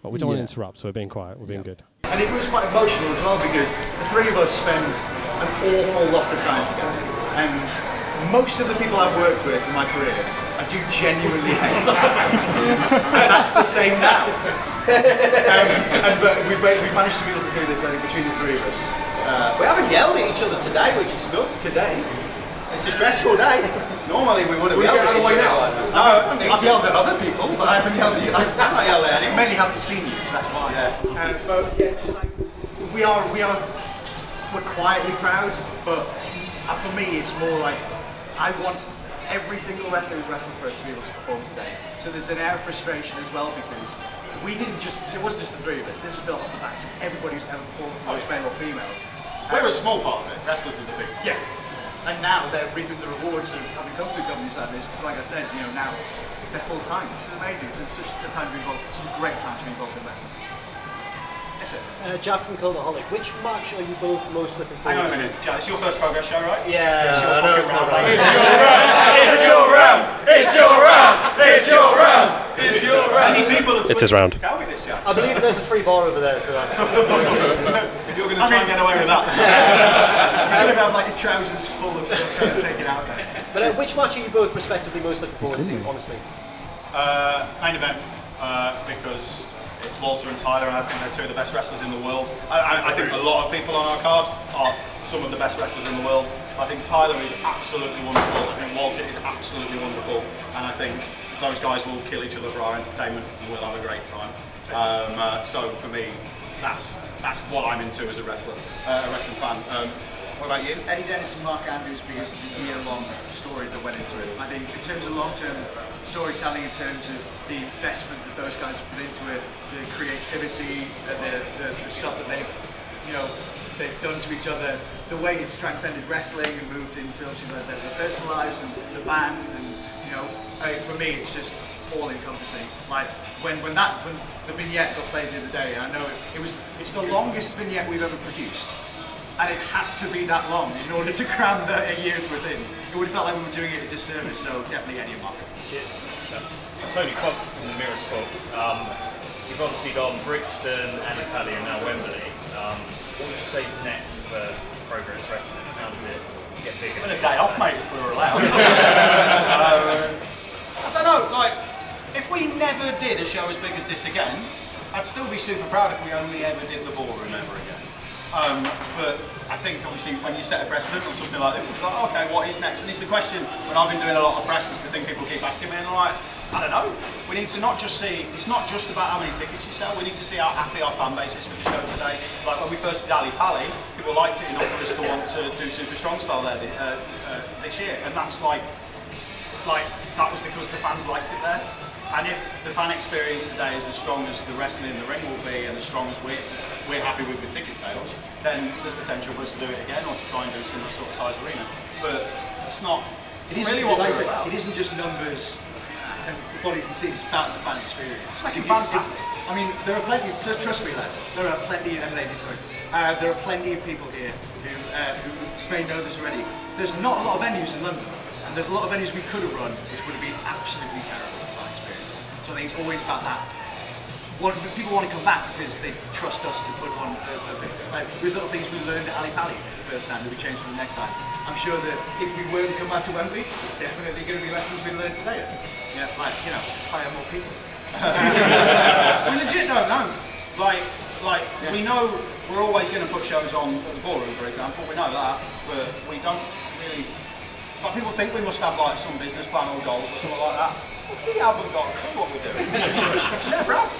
But we don't want to interrupt, so we're being quiet. We're being good. And it was quite emotional as well because the three of us spend an awful lot of time together. And most of the people I've worked with in my career, I do genuinely hate. And that's the same now. But we've managed to be able to do this, I think, between the three of us. We haven't yelled at each other today, which is good. Today. It's a stressful day. Normally we would have yelled at each other. No, I've yelled at other people, but I haven't yelled at you. I'm not yelling at anyone. Many haven't seen you, so that's why. But yeah, just we're quietly proud, but for me it's more like I want every single wrestler who's wrestled for us to be able to perform today. So there's an air of frustration as well because it wasn't just the three of us. This is built off the backs of everybody who's ever performed for us, male or female. We're a small part of it. Wrestlers are the big. Yeah. And now they're reaping the rewards of having come through Governors like this, because like I said, now they're full time. This is amazing. It's such a time to be involved. It's a great time to be involved in wrestling. Yes, sir. Jack from Cultaholic. Which match are you both most looking forward to? Hang on a minute, Jack. It's your first Progress show, right? Yeah. It's your fucking round. It's your round! It's your round! It's your round! It's your round! Many people have It's his round. Tell me this, Jack. I believe there's a free bar over there, so If you're going to try and get away with that. I'm going to have like a trousers full of stuff trying to take it out there. But which match are you both respectively most looking forward to, honestly? Main event, because it's Walter and Tyler, and I think they're two of the best wrestlers in the world. I think a lot of people on our card are some of the best wrestlers in the world. I think Tyler is absolutely wonderful. I think Walter is absolutely wonderful, and I think those guys will kill each other for our entertainment, and we'll have a great time. So for me, that's what I'm into as a wrestler, a wrestling fan. What about you? Eddie Dennis and Mark Andrews, because of the year-long story that went into it. I think in terms of long-term storytelling, in terms of the investment that those guys have put into it, the creativity, the stuff that they've done to each other, the way it's transcended wrestling and moved into obviously their personal lives and the band, and for me it's just all-encompassing. Like when the vignette got played the other day, I know it's the longest vignette we've ever produced. And it had to be that long in order to cram the 8 years within. It would have felt like we were doing it a disservice, so definitely Eddie and Mark. Tony Cobb from the Mirror Squad. You've obviously gone Brixton and Italy and now Wembley. What would you say is next for Progress Wrestling? How does it Get given a day off, mate, if we were allowed. I don't know, like, if we never did a show as big as this again, I'd still be super proud if we only ever did the ballroom ever again. But I think obviously when you set a precedent on something like this, it's like, okay, what is next? And it's the question when I've been doing a lot of press, it's the thing people keep asking me, and I'm like, I don't know. We need to not just see, it's not just about how many tickets you sell, we need to see how happy our fan base is with the show today. Like when we first did Ali Pali, people liked it enough for us to want to do Super Strong Style there this year, and that's like that was because the fans liked it there. And if the fan experience today is as strong as the wrestling in the ring will be, and as strong as we're happy with the ticket sales, then there's potential for us to do it again or to try and do a similar sort of size arena. But it's not really what we're about. It isn't just numbers and bodies and seats, it's about the fan experience. Making fans happy. I mean, there are plenty, trust me lads, there are plenty, and ladies, sorry, there are plenty of people here who may know this already. There's not a lot of venues in London, and there's a lot of venues we could have run which would have been absolutely terrible for fan experiences. So I think it's always about that. People want to come back because they trust us to put on those little things we learned at Ali Pali the first time that we changed for the next time. I'm sure that if we weren't come back to Wembley, there's definitely going to be lessons we learned today. Yeah, like, you know, hire more people. We legit don't know. We know we're always going to put shows on at the ballroom, for example. We know that, but we don't really. Like, people think we must have like some business plan or goals or something like that. We haven't got a clue what we're doing. Never have.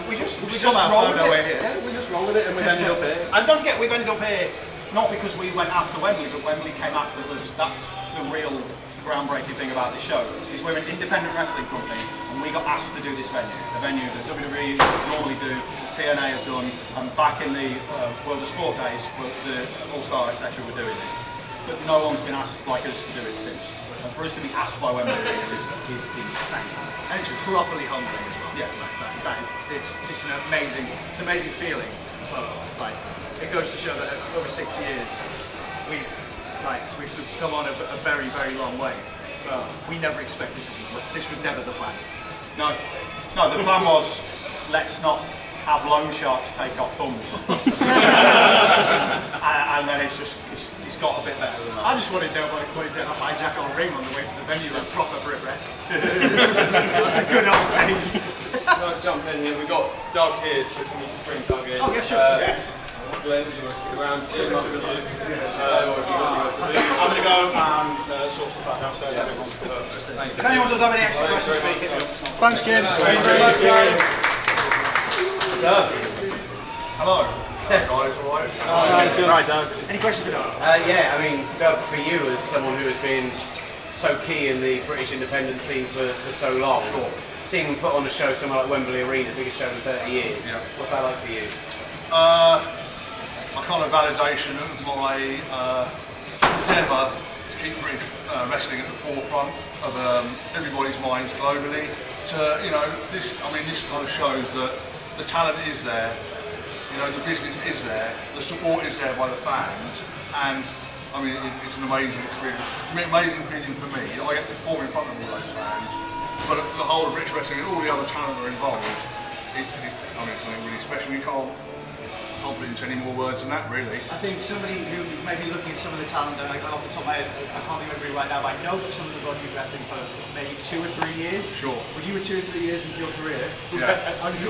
We just roll with it. Yeah, we just roll with it, and we've ended up here. And don't forget, we've ended up here not because we went after Wembley, but Wembley came after us. That's the real groundbreaking thing about this show. Is we're an independent wrestling company, and we got asked to do this venue, a venue that WWE normally do, TNA have done, and back in the World of Sport days, the All-Star etc. were doing it. But no one's been asked like us to do it since. And for us to be asked by Wembley Arena is insane. And it's properly humbling as well. Yeah, it's an amazing feeling. Like, it goes to show that over 6 years we've come on a very, very long way. But we never expected to. This was never the plan. No, the plan was let's not have loan sharks take our thumbs. And then it's got a bit better than that. I just wanted to know what is it, a hijack on a ring on the way to the venue, like proper Brit rest. The good old days. Let's jump in here. We've got Doug here, so can we just bring Doug in? Oh, yeah, sure. Yes. Glenn, do you want to stick around? Jim, I'm going to go and sort some back downstairs. If anyone does have any extra questions, speak it. Thanks, Jim. Thanks very much, guys. Doug. Hello. Guys, all right? Right, Doug. Any questions for Doug? Yeah, I mean, Doug, for you as someone who has been so key in the British independent scene for so long, seeing them put on a show somewhere like Wembley Arena, biggest show in 30 years, what's that like for you? A kind of validation of my endeavour to keep British wrestling at the forefront of everybody's minds globally. This kind of shows that the talent is there. You know, the business is there, the support is there by the fans, and I mean, it's an amazing experience. It's an amazing feeling for me. I get to perform in front of all those fans, but the whole of British wrestling and all the other talent that are involved, it's something really special. You can't put into any more words than that, really. I think somebody who may be looking at some of the talent that off the top of my head, I can't remember it right now, but I know that some of them have been wrestling for maybe 2 or 3 years. Sure. When you were 2 or 3 years into your career, yeah.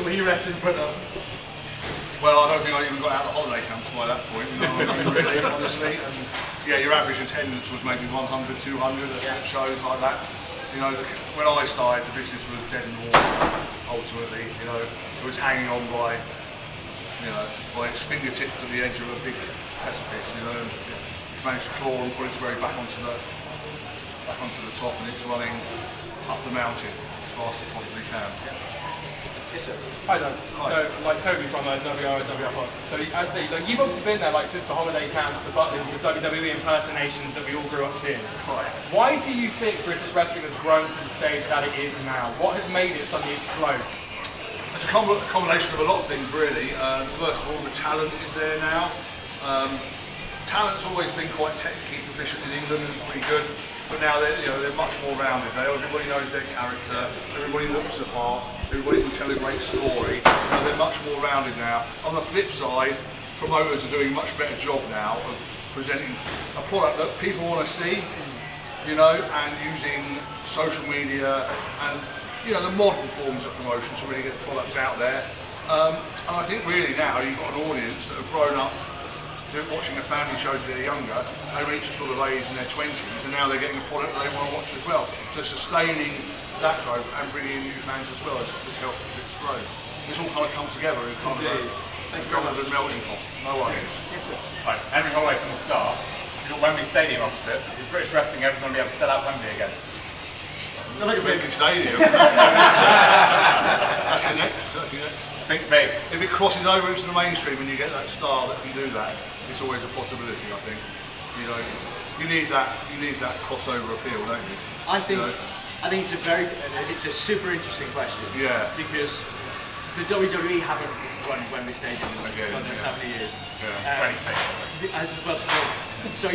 were you wrestling for them? Well, I don't think I even got out of the holiday camps by that point, you know, I mean, really, honestly. And yeah, your average attendance was maybe 100, 200 at shows like that. You know, when I started, the business was dead in the water, ultimately. You know, it was hanging on by its fingertips to the edge of a big precipice. You know, and it's managed to claw and pull its way back onto the top, and it's running up the mountain as fast as it possibly can. Yes, sir. Hi, Doug. So, Toby from WR and WR5. So, as I say, you've obviously been there since the holiday camps, the Butlins, the WWE impersonations that we all grew up seeing. Right. Why do you think British wrestling has grown to the stage that it is now? What has made it suddenly explode? It's a combination of a lot of things, really. First of all, the talent is there now. Talent's always been quite technically proficient in England and pretty good, but now they're much more rounded. Everybody knows their character, everybody looks the part, everybody can tell a great story. They're much more rounded now. On the flip side, promoters are doing a much better job now of presenting a product that people want to see, you know, and using social media and, you know, the modern forms of promotion to really get the product out there. And I think really now you've got an audience that have grown up watching the family shows when they're younger. They reach a sort of age in their 20s and now they're getting a product that they want to watch as well. So sustaining that growth and bringing in new fans as well has helped it grow. It's all kind of come together in kind of a melting pot. No worries. Yes, sir. Right, Henry Holloway from the start. So you've got Wembley Stadium opposite. Is British wrestling ever going to be able to sell out Wembley again? Like a big stadium. That's the next. Think big. If it crosses over into the mainstream and you get that star that can do that, it's always a possibility. I think. You know, you need that crossover appeal, don't you? I think it's a super interesting question. Yeah. Because the WWE haven't run Wembley Stadium in almost how many years? Yeah. 26. So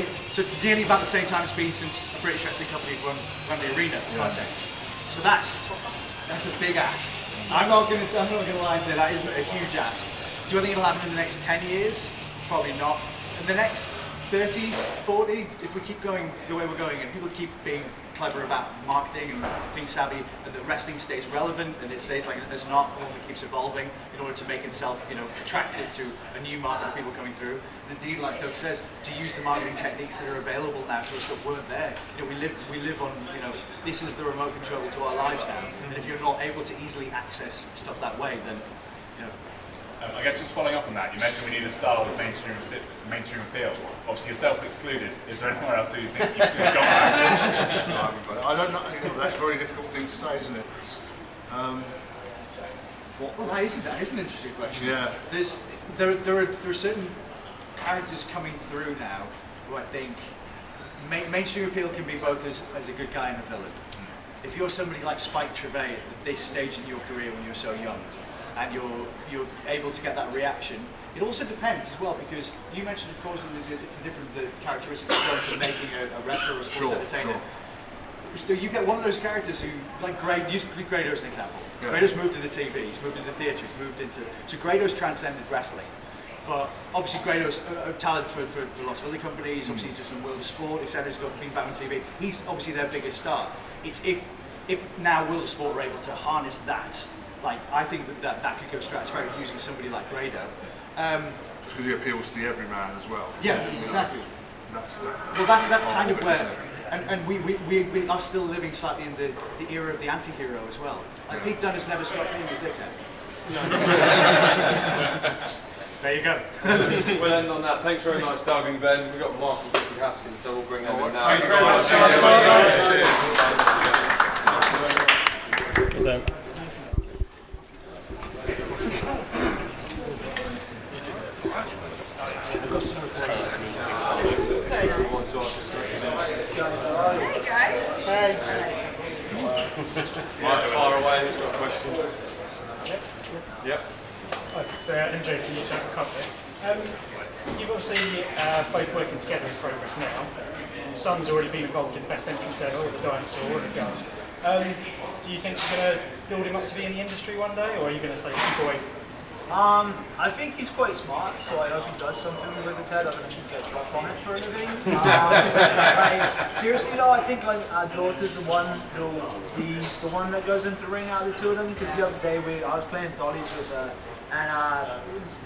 nearly about the same time it's been since a British wrestling company run Wembley Arena for context. So that's a big ask. I'm not gonna lie and say that isn't a huge ask. Do I think it'll happen in the next 10 years? Probably not. In the next 30, 40, if we keep going the way we're going and people keep being clever about marketing and being savvy, and that wrestling stays relevant and it stays like there's an art form that keeps evolving in order to make itself, you know, attractive to a new market of people coming through. And indeed, like Doug says, to use the marketing techniques that are available now to us that weren't there. You know, we live on, you know, this is the remote control to our lives now. And if you're not able to easily access stuff that way, then, you know. I guess just following up on that, you mentioned we need a star with mainstream appeal. Obviously, yourself excluded. Is there anywhere else that you think you could have gone back? I don't know. That's a very difficult thing to say, isn't it? Well, that is an interesting question. Yeah. There are certain characters coming through now who I think mainstream appeal can be both as a good guy and a villain. If you're somebody like Spike Trevay at this stage in your career when you're so young, and you're able to get that reaction. It also depends as well, because you mentioned, of course, it's different the characteristics of going to making a wrestler or a sports entertainer. So you get one of those characters who, like use Grado as an example. Yeah. Grado's moved into TV, he's moved into theatre, he's moved into... So Grado's transcended wrestling. But obviously Grado's a talent for lots of other companies, obviously he's just in World of Sport, etc. He's been back on TV. He's obviously their biggest star. It's if now World of Sport are able to harness that, like, I think that could go stratospheric using somebody like Grado. Just because he appeals to the everyman as well. Yeah, exactly. That's kind of where, and we are still living slightly in the era of the anti-hero as well. Like, Pete Dunne has never stopped being a dickhead. There you go. We'll end on that. Thanks very much, Doug and Ben. We've got Mark and Vicky Haskins, so we'll bring them in now. Thanks very much. Hey guys. Hey. Mike, far away. Who's got a question? Yep. So MJ from New Channel Company. You've obviously both working together in progress now. Son's already been involved in Best Entrance Ever with the Dinosaur and the Gun. Do you think you're going to build him up to be in the industry one day, or are you going to say keep away? I think he's quite smart, so I hope he does something with his head other than get dropped on it for a living. Like, seriously though, I think like our daughter's the one who'll be the one that goes into the ring out of the two of them, because the other day I was playing dollies with her, and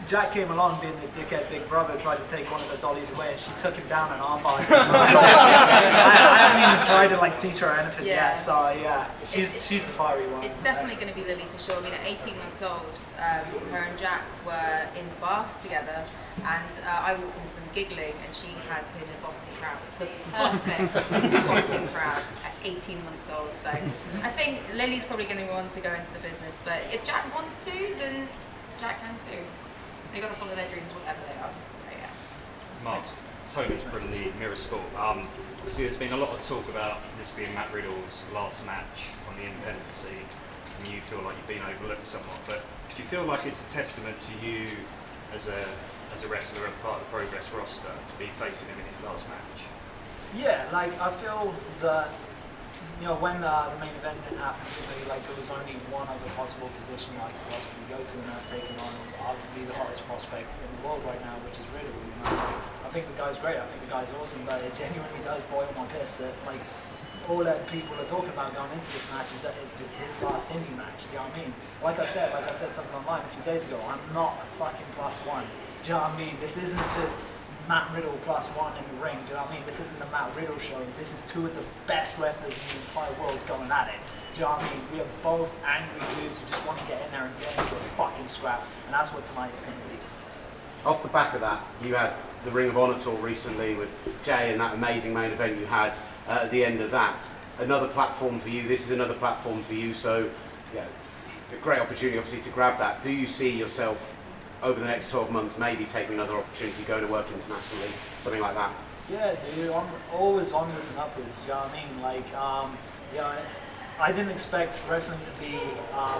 Jack came along being the dickhead big brother, tried to take one of the dollies away, and she took him down and armbar him. I haven't even tried to like teach her anything yet, so yeah, she's the fiery one. It's definitely going to be Lily for sure. I mean, at 18 months old, her and Jack were in the bath together, and I walked into them giggling, and she has him in a Boston crowd, the perfect Boston crowd at 18 months old. So I think Lily's probably going to be one to go into the business, but if Jack wants to, then Jack can too. They've got to follow their dreams, whatever they are. So yeah. Mark, Tony from the Mirror Sport. Obviously, there's been a lot of talk about this being Matt Riddle's last match on the independent scene, and you feel like you've been overlooked somewhat. But do you feel like it's a testament to you as a wrestler and part of the Progress roster to be facing him in his last match? Yeah, like I feel that when the main event didn't happen, like there was only one other possible position I could possibly go to, and that's taking on arguably the hottest prospect in the world right now, which is Riddle. I think the guy's great. I think the guy's awesome, but it genuinely does boil my piss that like all that people are talking about going into this match is that it's his last indie match. Do you know what I mean? Like I said something online a few days ago. I'm not a fucking +1. Do you know what I mean? This isn't just Matt Riddle +1 in the ring. Do you know what I mean? This isn't the Matt Riddle show. This is two of the best wrestlers in the entire world going at it. Do you know what I mean? We are both angry dudes who just want to get in there and get into a fucking scrap, and that's what tonight is going to be. Off the back of that, you had the Ring of Honor tour recently with Jay and that amazing main event you had at the end of that. Another platform for you. This is another platform for you. So, yeah, a great opportunity, obviously, to grab that. Do you see yourself over the next 12 months maybe taking another opportunity, going to work internationally, something like that? Yeah, dude, I'm always onwards and upwards, do you know what I mean? Like, I didn't expect wrestling to be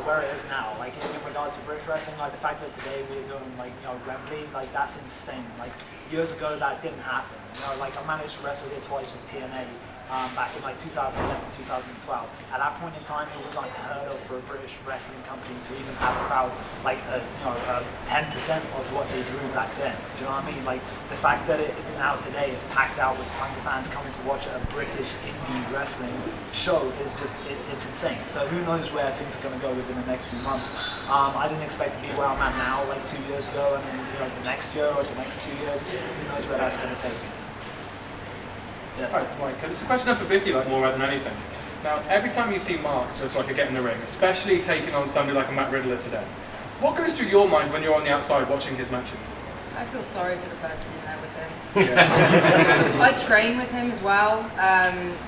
where it is now. Like, in regards to British wrestling, like, the fact that today we're doing, like, Wembley, like, that's insane. Like, years ago, that didn't happen. Like, I managed to wrestle here twice with TNA. Back in like 2011, 2012. At that point in time, it was unheard of for a British wrestling company to even have a crowd like 10% of what they drew back then. Do you know what I mean? Like the fact that it now today is packed out with tons of fans coming to watch a British indie wrestling show is just it's insane. So who knows where things are going to go within the next few months? I didn't expect to be where I'm at now, like 2 years ago, and then the next year or the next 2 years. Who knows where that's going to take me? Yes. Right, Mike, this is a question for Vicky, like more than anything. Now, every time you see Mark, just so I could get in the ring, especially taking on somebody like a Matt Riddler today, what goes through your mind when you're on the outside watching his matches? I feel sorry for the person in there with him. Yeah. I train with him as well.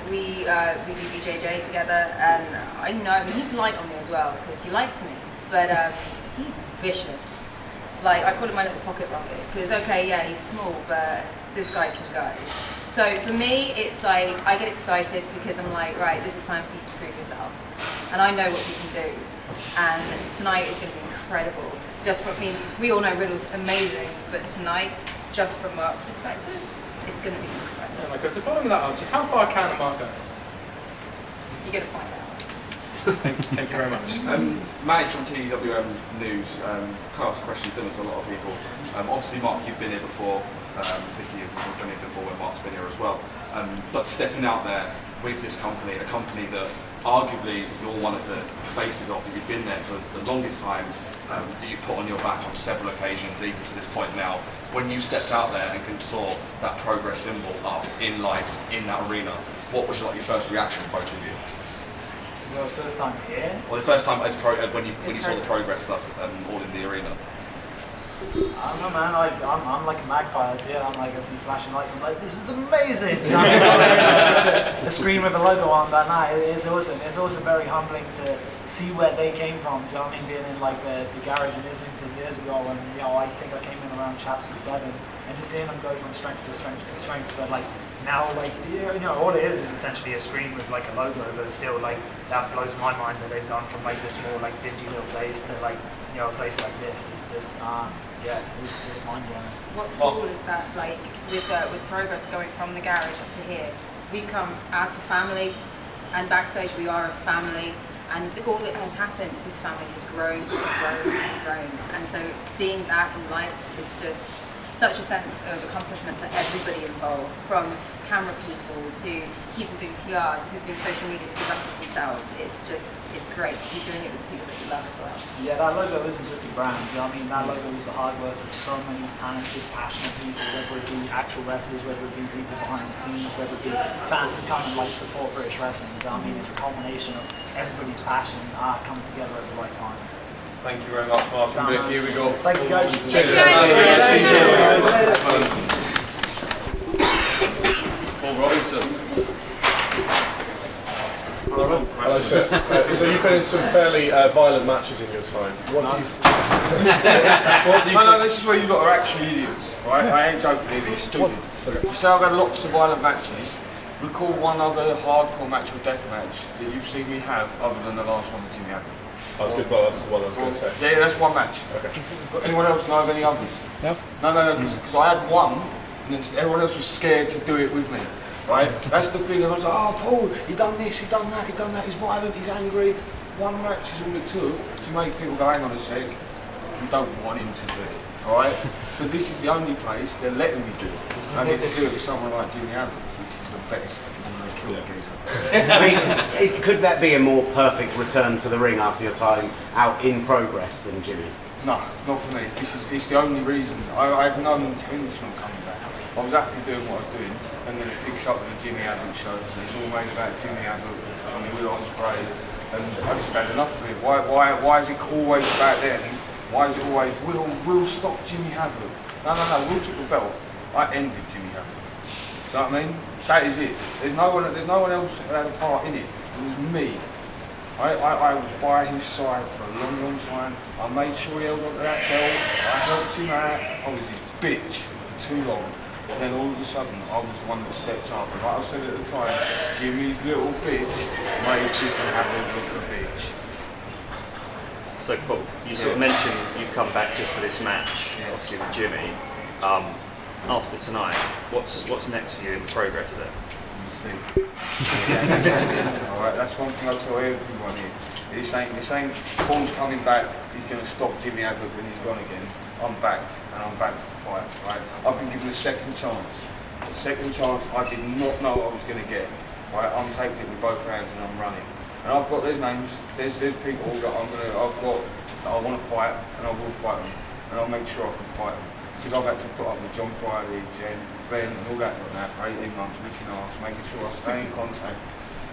We do BJJ together, and I know he's light on me as well because he likes me, but he's vicious. Like I call him my little pocket rocket because okay, yeah, he's small, but this guy can go. So for me, it's like I get excited because I'm like, right, this is time for you to prove yourself, and I know what you can do. And tonight is going to be incredible. Just from we all know Riddle's amazing, but tonight, just from Mark's perspective, it's going to be incredible. Yeah, like, so following that up, just how far can a Mark go? You're going to find out. Thank you very much. Matt from TWM News. Can I ask a question similar to a lot of people? Obviously, Mark, you've been here before. Vicky, you've done it before when Mark's been here as well. But stepping out there with this company, a company that arguably you're one of the faces of, that you've been there for the longest time, that you've put on your back on several occasions, even to this point now. When you stepped out there and saw that progress symbol up in lights in that arena, what was your first reaction, both of you? Your first time here? Well, the first time as when you saw the progress stuff all in the arena. I don't know, man. I'm like a magpie. I see it. I'm like, I see flashing lights. I'm like, this is amazing. You know what I mean? It's just a screen with a logo on. But no, it's awesome. It's also very humbling to see where they came from. Do you know what I mean? Being in like the garage in Islington years ago, and I think I came in around chapter 7, and just seeing them go from strength to strength to strength. So like now, like all it is essentially a screen with like a logo, but still like that blows my mind that they've gone from like this small like dingy little place to like a place like this. It's just it's mind blowing. What's cool is that like with progress going from the garage up to here, we've come as a family, and backstage we are a family. And all that has happened is this family has grown and grown and grown. And so seeing that in lights is just such a sense of accomplishment for everybody involved, from camera people to people doing PR to people doing social media to the wrestlers themselves. It's great because you're doing it with people that you love as well. Yeah, that logo isn't just a brand, you know what I mean? That logo is the hard work of so many talented, passionate people, whether it be actual wrestlers, whether it be people behind the scenes, whether it be fans who come and like support British wrestling. You know what I mean? It's a culmination of everybody's passion coming together at the right time. Thank you very much, Mark and Vic. Here we go. Thank you, guys. Cheers. Paul Robinson. Hello, sir. So you've been in some fairly violent matches in your time. What do you No, this is where you lot are actually idiots, right? I ain't joking either, you're stupid. You say I've had lots of violent matches. Recall one other hardcore match or death match that you've seen me have other than the last one that Jimmy had. I was good, well, that was the one I was going to say. Yeah, that's one match. Okay. Got anyone else know of any others? No. No, because I had one, and then everyone else was scared to do it with me. right? That's the thing. I was like, oh, Paul, he done this, he done that, he's violent, he's angry. One match is all it took to make people go, hang on a sec, we don't want him to do it, alright? So this is the only place they're letting me do it. I need to do it with someone like Jimmy Abbott, which is the best. I mean, could that be a more perfect return to the ring after your time out in Progress than Jimmy? No, not for me. It's the only reason. I had no intention of coming back. I was happy doing what I was doing, and then it picks up with the Jimmy Abbott show. It's all made about Jimmy Abbott and Will Ospreay, and I just had enough of it. Why is it always about them? Why is it always Will stop Jimmy Abbott? No, Will took the belt. I ended Jimmy Abbott. Do you know what I mean? That is it. There's no one else that had a part in it. It was me. I was by his side for a long time. I made sure he held on to that belt. I helped him out. I was his bitch for too long. And then all of a sudden, I was the one that stepped up. And like I said at the time, Jimmy's little bitch made Jimmy Abbott look a bitch. So Paul, you sort of mentioned you've come back just for this match, obviously with Jimmy. After tonight, what's next for you in Progress there? Alright, that's one thing I tell everyone here. This ain't Paul's coming back, he's going to stop Jimmy Abbott when he's gone again. I'm back, and I'm back for the fight. Right? I've been given a second chance. A second chance I did not know I was going to get. Right? I'm taking it with both hands and I'm running. And I've got, there's names, there's people that I want to fight, and I will fight them. And I'll make sure I can fight them. Because I've had to put up with John Briley, Jen, Ben, and all that now for 18 months, looking after, making sure I stay in contact.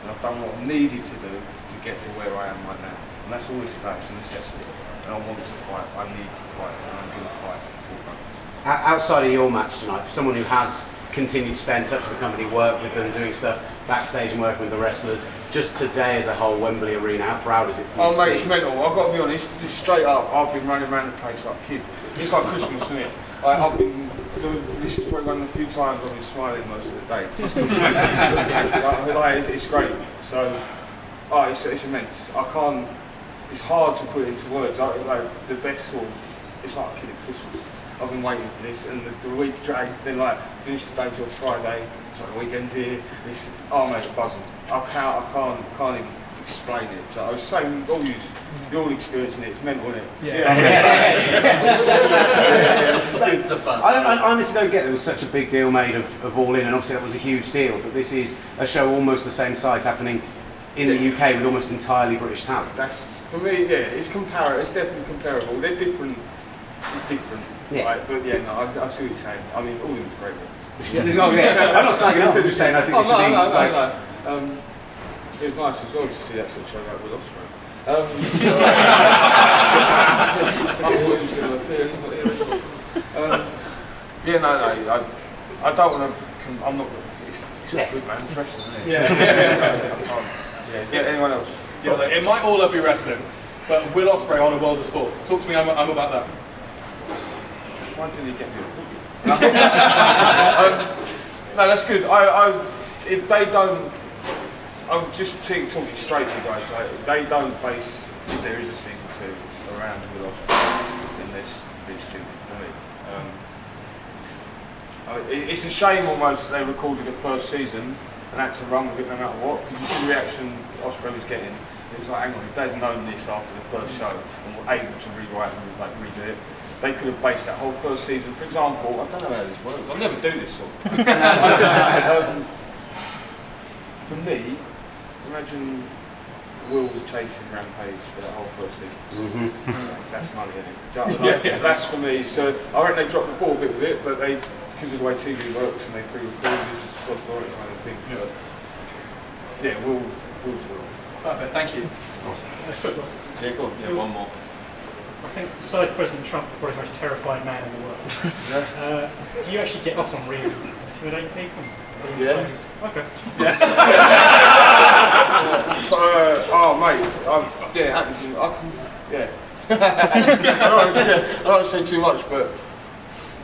And I've done what I needed to do to get to where I am right now. And that's all it's about, it's a necessity. And I want to fight, I need to fight, and I'm going to fight for Progress. Outside of your match tonight, for someone who has continued to stay in touch with the company, work with them, doing stuff backstage and working with the wrestlers, just today as a whole, Wembley Arena, how proud is it for you? Oh mate, it's mental. I've got to be honest, just straight up, I've been running around the place like a kid. It's like Christmas, isn't it? I've been doing this is probably one of the few times I've been smiling most of the day. It's great. So, it's immense. It's hard to put into words. The best sort of, it's like a kid at Christmas. I've been waiting for this, and the week's dragged. Then finish the day till Friday. It's like the weekend's here. Mate, it's buzzing. I can't even explain it. So I was saying, you're all experiencing it. It's mental, isn't it? I honestly don't get there was such a big deal made of All In, and obviously that was a huge deal. But this is a show almost the same size happening in the UK with almost entirely British talent. That's for me. Yeah, it's comparable. It's definitely comparable. They're different. It's different. Yeah. Right? But yeah, no, I see what you're saying. I mean, All In was great. I'm not slagging off. I'm just saying I think it should be. No. It was nice as well to see that sort of show like Will Ospreay. I thought he was going to appear. He's not here anymore. I don't want to. I'm not. It's not good, man. It's wrestling, isn't it? I can't. Anyone else? Yeah, it might all be wrestling, but Will Ospreay on a World of Sport. Talk to me. I'm about that. Why did he get me? No, that's good. If they don't. I'm just talking straight to you guys. They don't base, if there is a season 2 around Will Ospreay, then it's stupid for me. It's a shame almost that they recorded the first season and had to run with it no matter what, because you see the reaction Ospreay was getting. It was like, hang on, if they'd known this after the first show and were able to rewrite and redo it, they could have based that whole first season. For example, I don't know how this works. I'll never do this sort. For me, imagine Will was chasing Rampage for that whole first season. That's money, isn't it? That's for me. So I reckon they dropped the ball a bit with it, but because of the way TV works and they pre-record this sort of kind of thing. But yeah, Will's Will. Perfect, thank you. Awesome. Yeah, go on. Yeah, one more. I think besides President Trump, you're probably the most terrifying man in the world. Do you actually get off on ring and intimidate people? Yeah. Okay. Oh mate, I don't say too much, but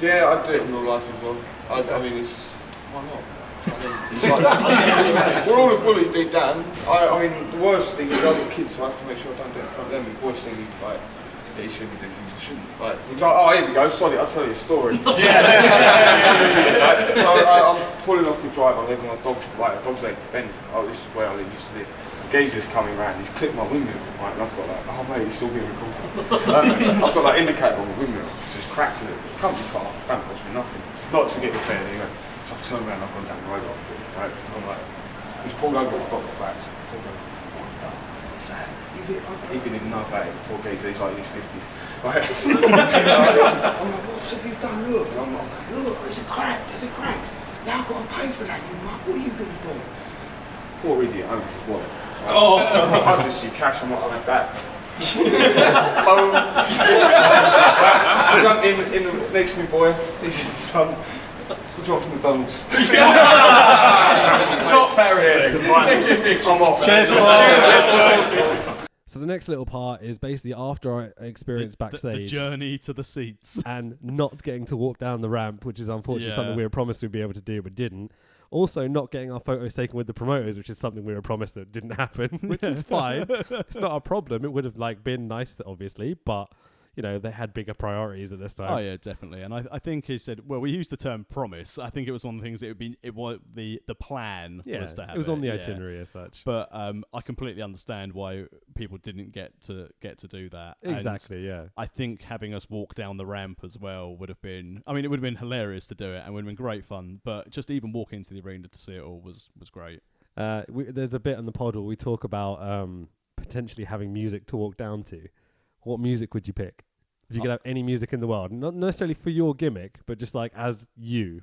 yeah, I do it in real life as well. I mean, it's why not? We're all a bully deep down. I mean, the worst thing is I've got kids, so I have to make sure I don't do it in front of them. The worst thing is he said we do things I shouldn't. Like, for example, oh, here we go, sorry, I'll tell you a story. Yes. So I'm pulling off the drive, I'm leaving my dog's leg bent. Oh, this is where I used to live. The geezer's coming round, he's clipped my windmill, right, and I've got like, oh mate, he's still being recorded. I've got that indicator on the windmill, so it's cracked in it. It's a company car, don't cost me nothing. Not to get repaired anyway. So I've turned around, I've gone down the road after it, right? And I'm like, he's pulled over, he's got the facts. He didn't even know about it, poor geezer, he's like in his 50s. Right? I'm like, what have you done? Look. And I'm like, look, there's a crack. Now I've got to pay for that, you muck. What are you going to do? Poor idiot owns his wallet. Right? Oh. I just see cash, I'm not going to back. He's in the next to me, boy. He's good job from McDonald's. Top parenting. I'm off. Cheers, So the next little part is basically after I experienced backstage. The journey to the seats. And not getting to walk down the ramp, which is unfortunately something we were promised we'd be able to do but didn't. Also not getting our photos taken with the promoters, which is something we were promised that didn't happen, which is fine. It's not a problem. It would have been nice, obviously, but you know, they had bigger priorities at this time. Oh yeah, definitely. And I think he said, well, we used the term promise. I think it was one of the things it was the plan was to have it was on the itinerary as such. But I completely understand why people didn't get to do that. Exactly, and I think having us walk down the ramp as well would have been, I mean, it would have been hilarious to do it and would have been great fun, but just even walking into the arena to see it all was great. There's a bit on the pod where we talk about potentially having music to walk down to. What music would you pick? If you could have any music in the world, not necessarily for your gimmick, but just like as you.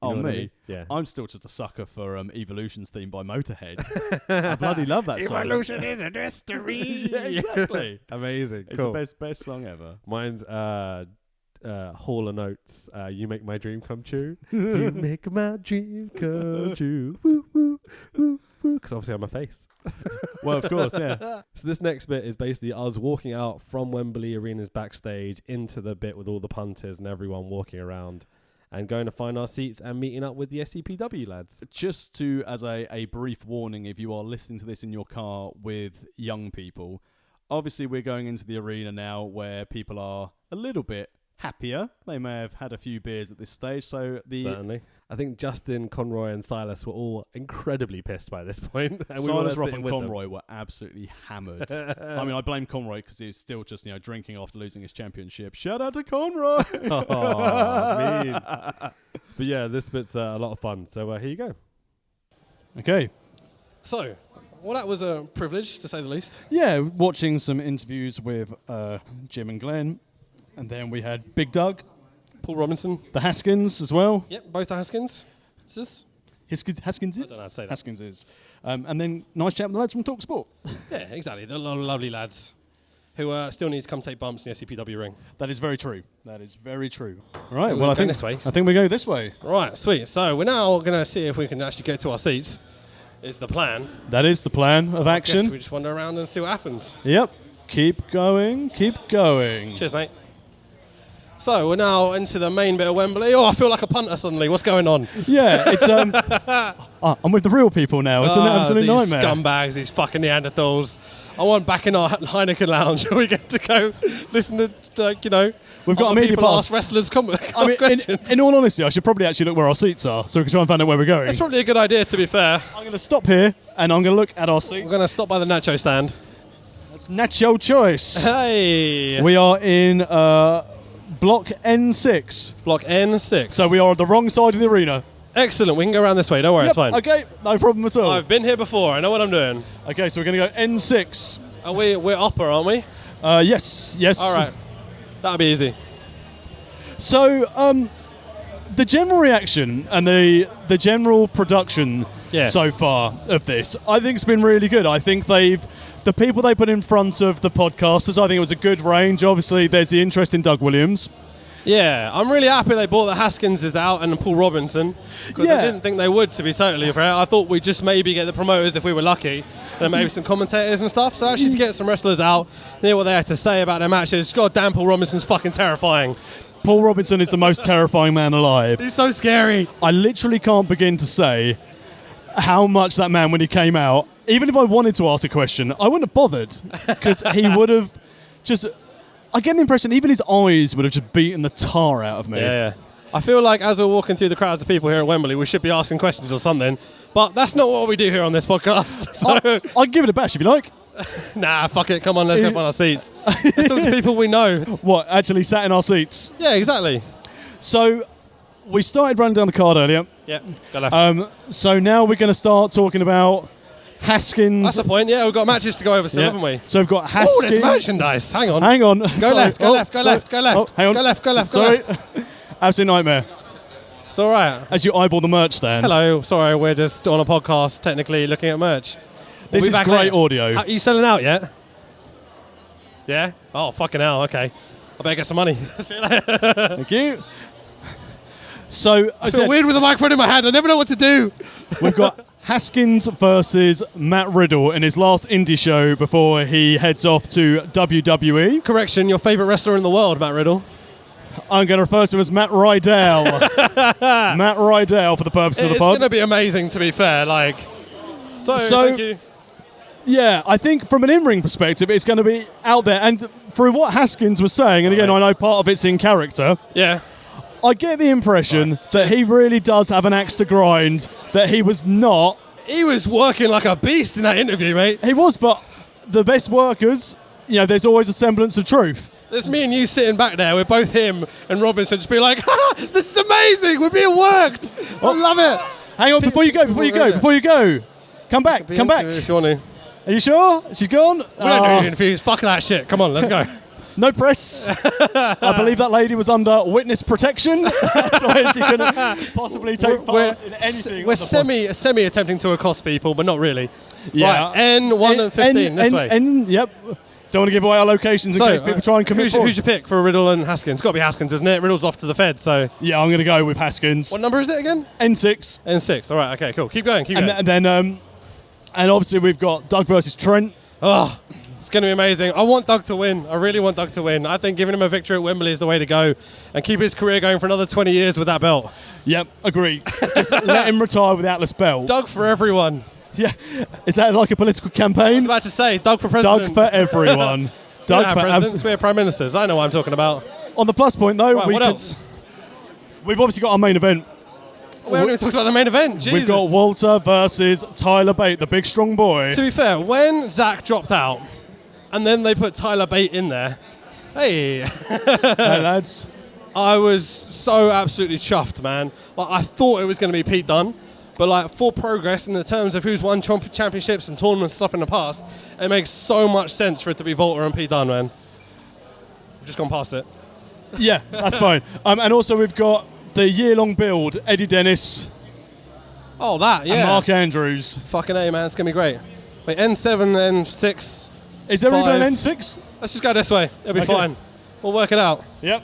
Oh, me? I mean? Yeah. I'm still just a sucker for Evolution's theme by Motorhead. I bloody love that song. Evolution is a mystery. Yeah, exactly. Amazing. It's cool. the best song ever. Mine's Hall & Oates, You Make My Dream Come True. You make my dream come true. Woo, woo, woo, woo. Because obviously I'm a face. Well, of course, yeah. So this next bit is basically us walking out from Wembley Arena's backstage into the bit with all the punters and everyone walking around and going to find our seats and meeting up with the SCPW lads. Just to, as a brief warning, if you are listening to this in your car with young people, obviously we're going into the arena now where people are a little bit happier. They may have had a few beers at this stage, so certainly. I think Justin, Conroy, and Silas were all incredibly pissed by this point. And Silas, Roth, and Conroy were absolutely hammered. I mean, I blame Conroy because he was still just drinking after losing his championship. Shout out to Conroy. Oh, mean. But yeah, this bit's a lot of fun. So here you go. Okay. So, well, that was a privilege to say the least. Yeah, watching some interviews with Jim and Glenn. And then we had Big Doug. Paul Robinson. The Haskins as well. Yep, both the Haskins. Haskins is? I don't know how to say that. Haskins is. And then nice chat with the lads from Talk Sport. Yeah, exactly. They're lovely lads who still need to come take bumps in the SCPW ring. That is very true. That is very true. All right, well, I think this way. I think we go this way. Right, sweet. So we're now going to see if we can actually get to our seats. Is the plan. That is the plan of action. I guess we just wander around and see what happens. Yep. Keep going. Keep going. Cheers, mate. So we're now into the main bit of Wembley. Oh, I feel like a punter suddenly. What's going on? Yeah, it's I'm with the real people now. It's an absolute these nightmare. Scumbags, these fucking Neanderthals. I want back in our Heineken lounge. We get to go listen to, we've got a media pass. Ask wrestlers questions. In all honesty, I should probably actually look where our seats are so we can try and find out where we're going. That's probably a good idea, to be fair. I'm going to stop here and I'm going to look at our seats. We're going to stop by the nacho stand. That's nacho choice. Hey. We are in Block N6. Block N6. So we are on the wrong side of the arena. Excellent. We can go around this way. Don't worry, it's fine. Okay, no problem at all. I've been here before. I know what I'm doing. Okay, so we're going to go N6. We're upper, aren't we? Yes. All right. That'll be easy. So, the general reaction and the general production so far of this, I think it's been really good. I think the people they put in front of the podcasters, I think it was a good range. Obviously, there's the interest in Doug Williams. Yeah, I'm really happy they brought the Haskins out and Paul Robinson, because I didn't think they would, to be totally fair. I thought we'd just maybe get the promoters if we were lucky, and maybe some commentators and stuff. So actually to get some wrestlers out, hear what they had to say about their matches. God damn, Paul Robinson's fucking terrifying. Paul Robinson is the most terrifying man alive. He's so scary. I literally can't begin to say how much that man, when he came out, even if I wanted to ask a question, I wouldn't have bothered, because he would have just I get the impression even his eyes would have just beaten the tar out of me. Yeah. I feel like as we're walking through the crowds of people here at Wembley, we should be asking questions or something. But that's not what we do here on this podcast. So I can give it a bash if you like. Nah, fuck it. Come on, let's go find our seats. Let's talk to people we know. What, actually sat in our seats? Yeah, exactly. So we started running down the card earlier. Yeah, go left. So now we're going to start talking about Haskins. That's the point, yeah. We've got matches to go over still, haven't we? So we've got Haskins. Oh, there's merchandise. Hang on. Go Go left, go left, go left, go left. Oh, hang on. Go left, go left, go Sorry. left. Absolute nightmare. It's all right. As you eyeball the merch stand. Hello, sorry, we're just on a podcast, technically looking at merch. This is great audio. Are you selling out yet? Yeah? Oh, fucking hell, okay. I better get some money. See you later. Thank you. So I feel weird with the microphone in my hand. I never know what to do. We've got Haskins versus Matt Riddle in his last indie show before he heads off to WWE. Correction, your favourite wrestler in the world, Matt Riddle. I'm going to refer to him as Matt Rydell. Matt Rydell for the purpose of the pod. It's going to be amazing, to be fair. So thank you. Yeah, I think from an in-ring perspective, it's going to be out there. And through what Haskins was saying, and again, I know part of it's in character. Yeah. I get the impression that he really does have an axe to grind, that he was not. He was working like a beast in that interview, mate. He was, but the best workers, there's always a semblance of truth. There's me and you sitting back there with both him and Robinson just being like, this is amazing, we're being worked. I love it. Hang on, before you go. Come back. If you want to. Are you sure? She's gone? We don't do interviews. Fuck that shit. Come on, let's go. No press. I believe that lady was under witness protection. That's why she couldn't possibly take part in anything. We're semi attempting to accost people, but not really. Yeah. Right, N1 and 15, this way. Yep. Don't want to give away our locations in case people try and commit fraud. Who's your pick for Riddle and Haskins? It's got to be Haskins, isn't it? Riddle's off to the Fed, so... Yeah, I'm going to go with Haskins. What number is it again? N6. N6, all right, okay, cool. Keep going. And then, and obviously we've got Doug versus Trent. Oh, it's going to be amazing. I want Doug to win. I really want Doug to win. I think giving him a victory at Wembley is the way to go and keep his career going for another 20 years with that belt. Yep, agree. Just let him retire without this belt. Doug for everyone. Yeah. Is that like a political campaign? I was about to say, Doug for president. Doug for everyone. Doug for presidents, we're prime ministers. I know what I'm talking about. On the plus point, though, right, what else? We've obviously got our main event. We haven't even talked about the main event. Jesus. We've got Walter versus Tyler Bate, the big strong boy. To be fair, when Zach dropped out, and then they put Tyler Bate in there, hey lads, I was so absolutely chuffed, man. I thought it was going to be Pete Dunne. But for progress in the terms of who's won championships and tournaments and stuff in the past, it makes so much sense for it to be Walter and Pete Dunne, man. We've just gone past it. Yeah, that's fine. And also we've got the year-long build, Eddie Dennis. Oh, that, yeah. And Mark Andrews. Fucking A, man, it's going to be great. Wait, N7, N6. Is there even an N6? Let's just go this way. It'll be fine. We'll work it out. Yep.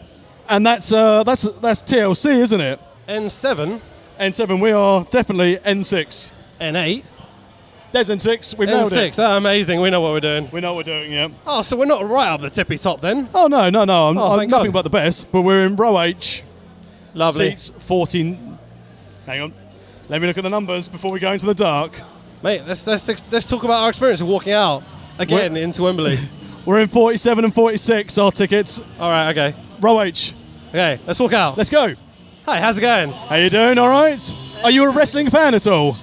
And that's TLC, isn't it? N7. N7, we are definitely N6. N8. There's N6, we've nailed it. N6, amazing, we know what we're doing. We know what we're doing, yeah. Oh, so we're not right up the tippy top then? Oh, no, I'm thank nothing God. but the best, but we're in row H. Lovely. Seats 14. Hang on. Let me look at the numbers before we go into the dark. Mate, let's talk about our experience of walking out again into Wembley. We're in 47 and 46, our tickets. All right, okay. Row H. Okay, let's walk out. Let's go. Hi, how's it going? How you doing? All right? Are you a wrestling fan at all?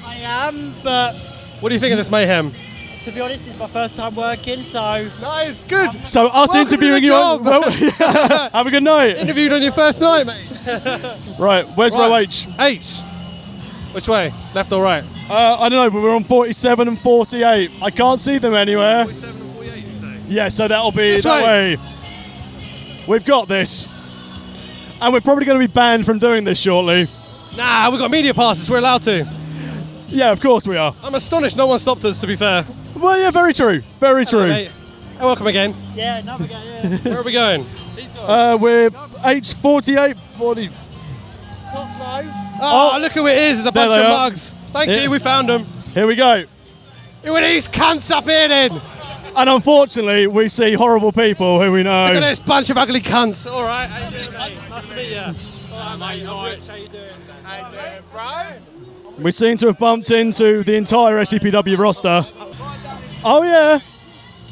I am, but... What do you think of this mayhem? To be honest, it's my first time working, so... Nice, good. So us Welcome interviewing to you... the job. Have a good night. Interviewed on your first night, mate. Right, where's row H? H. Which way? Left or right? I don't know, but we're on 47 and 48. I can't see them anywhere. 47 and 48, you say? Yeah, so that'll be This that way. We've got this. And we're probably going to be banned from doing this shortly. Nah, we've got media passes, we're allowed to. Yeah, of course we are. I'm astonished no one stopped us, to be fair. Well, yeah, very true. Very true. Mate. Welcome again. Yeah, another guy, yeah. Where are we going? We're H48, 40. Top row. Oh, look who it is. It's a bunch they of are. mugs. Thank you, we found them. Here we go. Who are these cunts up here then? And unfortunately, we see horrible people who we know. Look at this bunch of ugly cunts. All right, how you doing, mate? Nice to meet you. All right, mate. I'm Rich. How you doing? How you doing, bro? We seem to have bumped into the entire SCPW roster. Oh, yeah.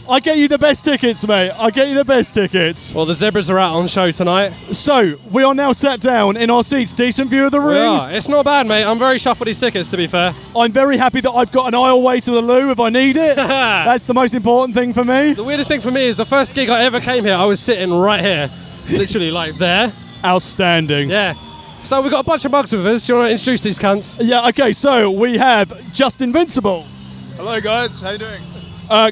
I get you the best tickets, mate. I get you the best tickets. Well, the Zebras are out on show tonight. So, we are now sat down in our seats. Decent view of the ring. We are. It's not bad, mate. I'm very chuffed with these tickets, to be fair. I'm very happy that I've got an aisle way to the loo if I need it. That's the most important thing for me. The weirdest thing for me is the first gig I ever came here, I was sitting right here. Literally, like there. Outstanding. Yeah. So we've got a bunch of mugs with us. Do you want to introduce these cunts? Yeah, okay, so we have Just Invincible. Hello guys, how you doing?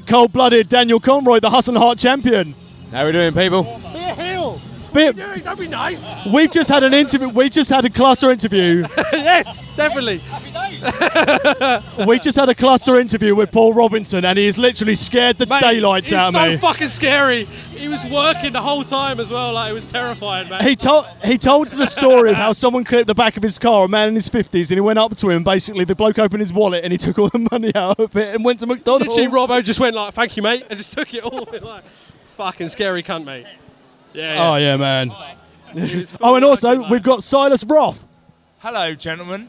Cold-blooded Daniel Conroy, the Hustle Heart champion. How we doing, people? Be a heel. Don't be nice. We've just had an interview. We just had a cluster interview. Yes, definitely. We just had a cluster interview with Paul Robinson, and he has literally scared the daylights out of me. He's so fucking scary. He was working the whole time as well. Like, it was terrifying, man. He told the story of how someone clipped the back of his car, a man in his 50s, and he went up to him. Basically, the bloke opened his wallet and he took all the money out of it and went to McDonald's. Literally, Robbo just went like, "Thank you, mate," and just took it all. Like, fucking scary cunt, mate. Yeah. Oh yeah, man. Oh, and also we've got Silas Roth. Hello, gentlemen.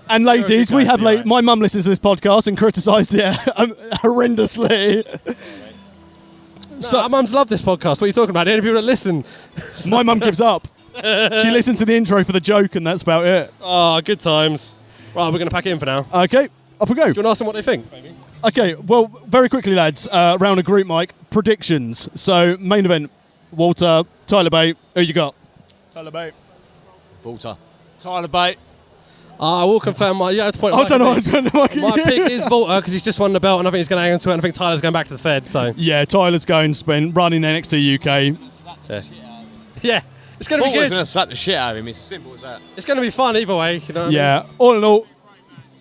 And ladies, we have my mum listens to this podcast and criticises it horrendously. So our mums love this podcast. What are you talking about? The only people that listen. My mum gives up. She listens to the intro for the joke, and that's about it. Oh, good times. Right, we're going to pack it in for now. Okay, off we go. Do you want to ask them what they think? Okay, well, very quickly, lads, round a group mic, predictions. So, main event, Walter, Tyler Bate, who you got? Tyler Bate. Walter. Tyler Bate. I will confirm my. Yeah, point. I don't know. My pick is Walter because he's just won the belt, and I think he's going to hang on to it. And I think Tyler's going back to the Fed. So yeah, Tyler's going spend running NXT UK. Yeah, it's going to be good. Going to slap the shit out of him. It's simple as that. It's going to be fun either way. You know. What Yeah. I mean? All in all,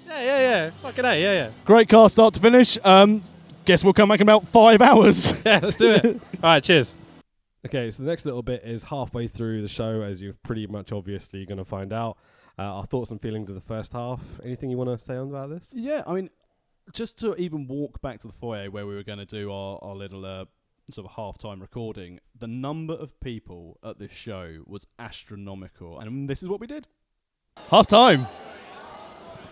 Yeah. Fucking A. Yeah. great car start to finish. Guess we'll come back in about 5 hours. Yeah, let's do it. All right, cheers. Okay, so the next little bit is halfway through the show, as you're pretty much obviously going to find out. Our thoughts and feelings of the first half. Anything you want to say on about this? Yeah, I mean, just to even walk back to the foyer where we were going to do our little sort of half-time recording, the number of people at this show was astronomical. And this is what we did. Half-time.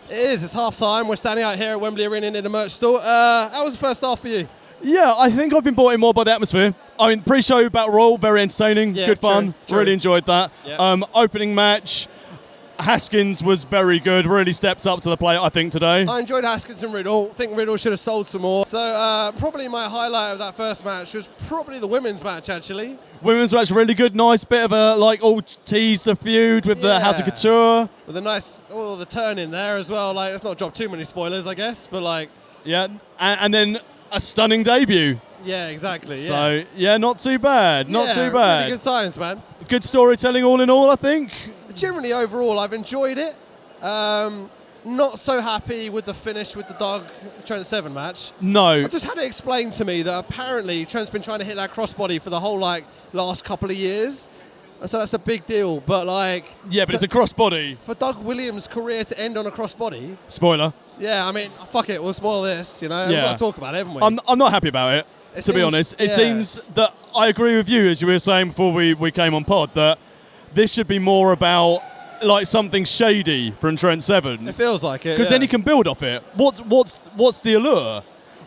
It is. It's half time. We're standing out here at Wembley Arena in the merch store. How was the first half for you? Yeah, I think I've been brought in more by the atmosphere. I mean, pre-show Battle Royal, very entertaining, good fun. True. Really enjoyed that. Yeah. Opening match, Haskins was very good, really stepped up to the plate, I think, today. I enjoyed Haskins and Riddle. I think Riddle should have sold some more. So probably my highlight of that first match was probably the women's match, actually. Women's match, really good, nice bit of a, all tease the feud with the House of Couture. With a nice, the turn in there as well. Like, let's not drop too many spoilers, I guess, but like... Yeah, and then a stunning debut. Yeah, exactly. So, not too bad, not too bad. Really good times, man. Good storytelling all in all, I think. Generally, overall, I've enjoyed it. Not so happy with the finish with the Doug Trent 7 match. No. I just had it explained to me that apparently Trent's been trying to hit that crossbody for the whole last couple of years. And so that's a big deal. But yeah, but it's a crossbody. For Doug Williams' career to end on a crossbody. Spoiler. Yeah, I mean, fuck it, we'll spoil this, you know. Yeah. We've got to talk about it, haven't we? I'm not happy about it, to be honest. It seems that I agree with you, as you were saying before we came on pod, that this should be more about something shady from Trent 7. It feels like it. Because then he can build off it. What's the allure?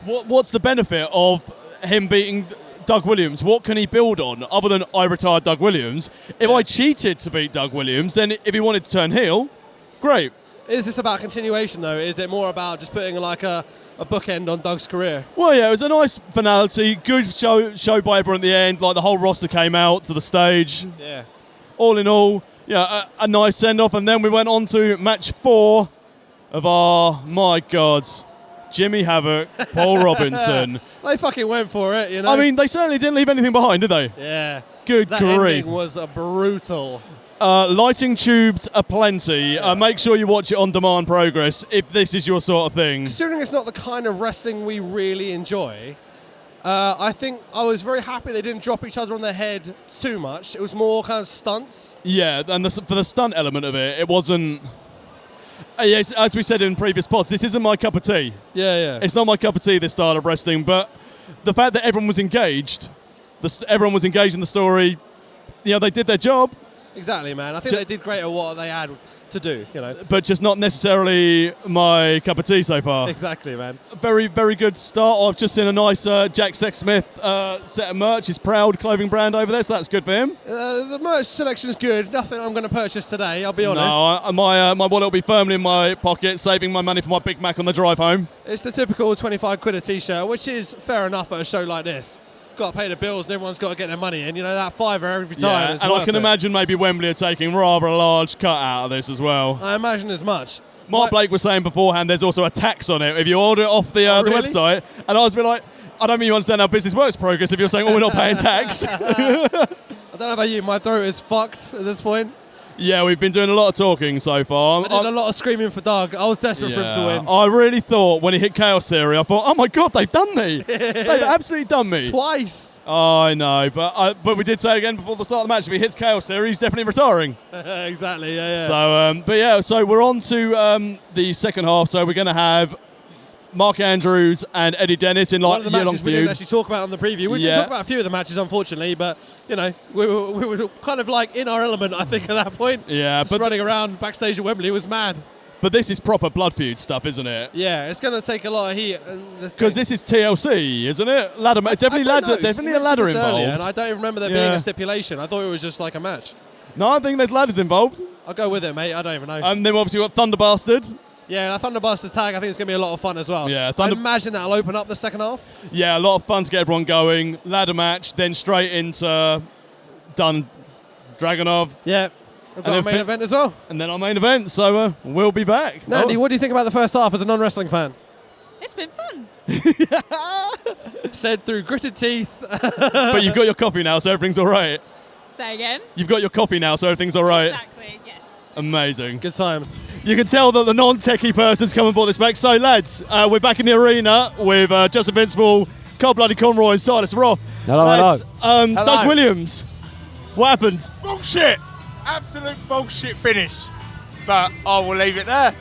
What's the benefit of him beating Doug Williams? What can he build on other than I retired Doug Williams? If I cheated to beat Doug Williams, then if he wanted to turn heel, great. Is this about continuation though? Is it more about just putting a bookend on Doug's career? Well, yeah, it was a nice finality. Good show by everyone at the end. The whole roster came out to the stage. Yeah. All in all, a nice send-off. And then we went on to match 4 of our, my God, Jimmy Havoc, Paul Robinson. They fucking went for it, you know. I mean, they certainly didn't leave anything behind, did they? Yeah. Good that grief. ending was brutal. Lighting tubes aplenty. Make sure you watch it on demand progress if this is your sort of thing. Considering it's not the kind of wrestling we really enjoy, I think I was very happy they didn't drop each other on their head too much. It was more kind of stunts. Yeah, and for the stunt element of it, it wasn't... yes, as we said in previous pods, this isn't my cup of tea. Yeah. It's not my cup of tea, this style of wrestling, but the fact that everyone was engaged, everyone was engaged in the story, they did their job. Exactly, man. I think they did great at what they had. to do, you know. But just not necessarily my cup of tea so far. Exactly, man. Very, very good start. I've just seen a nice Jack Sexsmith set of merch. His Proud clothing brand over there, so that's good for him. The merch selection is good. Nothing I'm going to purchase today, I'll be honest. No, my wallet will be firmly in my pocket, saving my money for my Big Mac on the drive home. It's the typical 25 quid a t-shirt, which is fair enough at a show like this. Got to pay the bills and everyone's got to get their money in. You know, that £5 every time. Yeah, is and worth I can it. imagine maybe Wembley are taking rather a large cut out of this as well. I imagine as much. Mark Blake was saying beforehand there's also a tax on it if you order it off the really? website. And I was a bit like, I don't mean you understand how business works, Progress, if you're saying, oh, we're not paying tax. I don't know about you, my throat is fucked at this point. Yeah, we've been doing a lot of talking so far. I did a lot of screaming for Doug. I was desperate for him to win. I really thought when he hit Chaos Theory, I thought, oh my God, they've done me. They've absolutely done me. Twice. Oh, I know, but we did say again before the start of the match, if he hits Chaos Theory, he's definitely retiring. Exactly, yeah. So we're on to the second half. So we're going to have Mark Andrews and Eddie Dennis in One like of the year-long matches we feud. didn't actually talk about on the preview. We did talk about a few of the matches, unfortunately, but you know we were kind of like in our element, I think, at that point. Yeah, just running around backstage at Wembley was mad. But this is proper blood feud stuff, isn't it? Yeah, it's going to take a lot of heat. Because this is TLC, isn't it? Ladder match. Definitely a ladder involved. Earlier, and I don't even remember there being a stipulation. I thought it was just like a match. No, I think there's ladders involved. I'll go with it, mate. I don't even know. And then obviously we've got Thunder Bastard. Yeah, that Thunder Bastard tag, I think it's going to be a lot of fun as well. Yeah, I imagine that'll open up the second half. Yeah, a lot of fun to get everyone going. Ladder match, then straight into Dragunov. Yeah. We've got our main event as well. And then our main event, so we'll be back. Nandy, what do you think about the first half as a non-wrestling fan? It's been fun. Said through gritted teeth. But you've got your coffee now, so everything's all right. Say again? You've got your coffee now, so everything's all right. Exactly, yes. Amazing. Good time. You can tell that the non-techie person's come and brought this back. So, lads, we're back in the arena with Justin Invincible, Carl Bloody Conroy, and Silas Roth. Hello, lads, hello. Doug Williams, what happened? Bullshit! Absolute bullshit finish. But I will leave it there.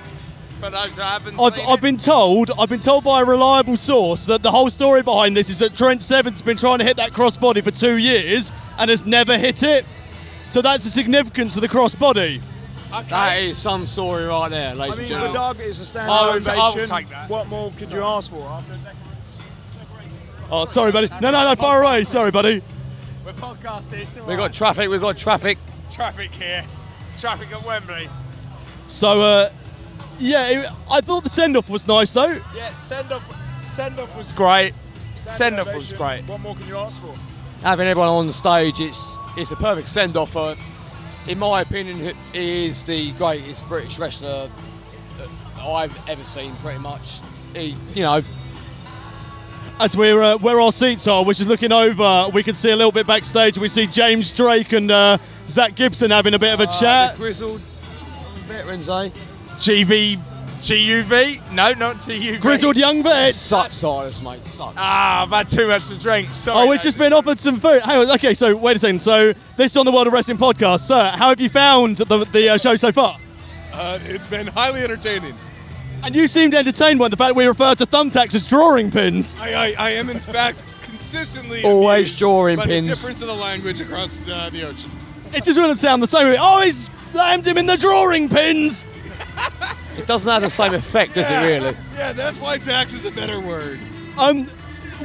For those that haven't seen I've been told by a reliable source that the whole story behind this is that Trent Seven's been trying to hit that crossbody for 2 years and has never hit it. So that's the significance of the crossbody. Okay. That is some story right there, ladies and the gentlemen. dog is a standing I will ovation. take that. What more could you ask for after a decade? Oh, sorry, buddy. No, far away. Sorry, buddy. We're podcasting. We've got traffic. Traffic here. Traffic at Wembley. So, I thought the send-off was nice, though. Yeah, send-off was great. Send-off was great. What more can you ask for? Having everyone on the stage, it's a perfect send-off. In my opinion, he is the greatest British wrestler I've ever seen, pretty much. As we're where our seats are, which is looking over, we can see a little bit backstage. We see James Drake and Zach Gibson having a bit of a chat. The grizzled veterans, eh? GUV? No, not GUV. Grizzled young vets. Suck, Silas, mate. Suck. I've had too much to drink. Sorry. We've just been offered some food. Hang on. Okay, so wait a second. So this is on the World of Wrestling podcast. Sir, how have you found the show so far? It's been highly entertaining. And you seemed entertained by the fact we refer to thumbtacks as drawing pins. I am, in fact, consistently always amused drawing by pins. The difference of the language across the ocean. It just wouldn't sound the same. Oh, he's slammed him in the drawing pins. It doesn't have the same effect, does it, really? Yeah, that's why tax is a better word.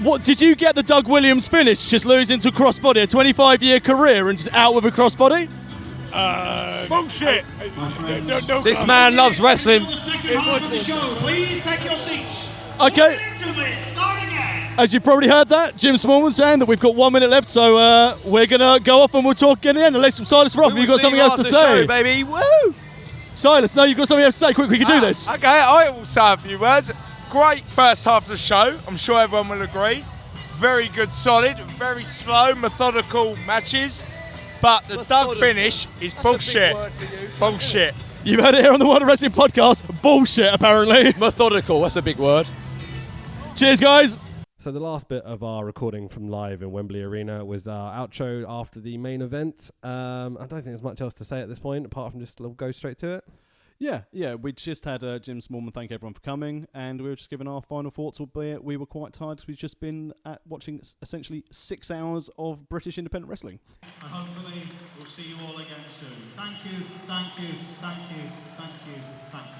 What did you get the Doug Williams finish? Just losing to crossbody, a 25-year career, and just out with a crossbody? Bullshit. No This man loves wrestling. Please take your seats. Okay. As you probably heard that, Jim Smallman saying that we've got 1 minute left, so we're gonna go off and we'll talk again. Unless Silas Roth, you've got something else to say, show, baby. Woo! Silas, no, you've got something else to say. Quick, we can do this. Okay, I will say a few words. Great first half of the show. I'm sure everyone will agree. Very good, solid, very slow, methodical matches. But the Doug finish is bullshit. Bullshit. You've heard it here on the World of Wrestling podcast. Bullshit, apparently. Methodical, that's a big word. Cheers, guys. So the last bit of our recording from live in Wembley Arena was our outro after the main event. I don't think there's much else to say at this point, apart from just go straight to it. Yeah. We just had Jim Smallman thank everyone for coming, and we were just giving our final thoughts, albeit we were quite tired because we've just been watching essentially 6 hours of British independent wrestling. And hopefully we'll see you all again soon. Thank you, thank you, thank you, thank you, thank you.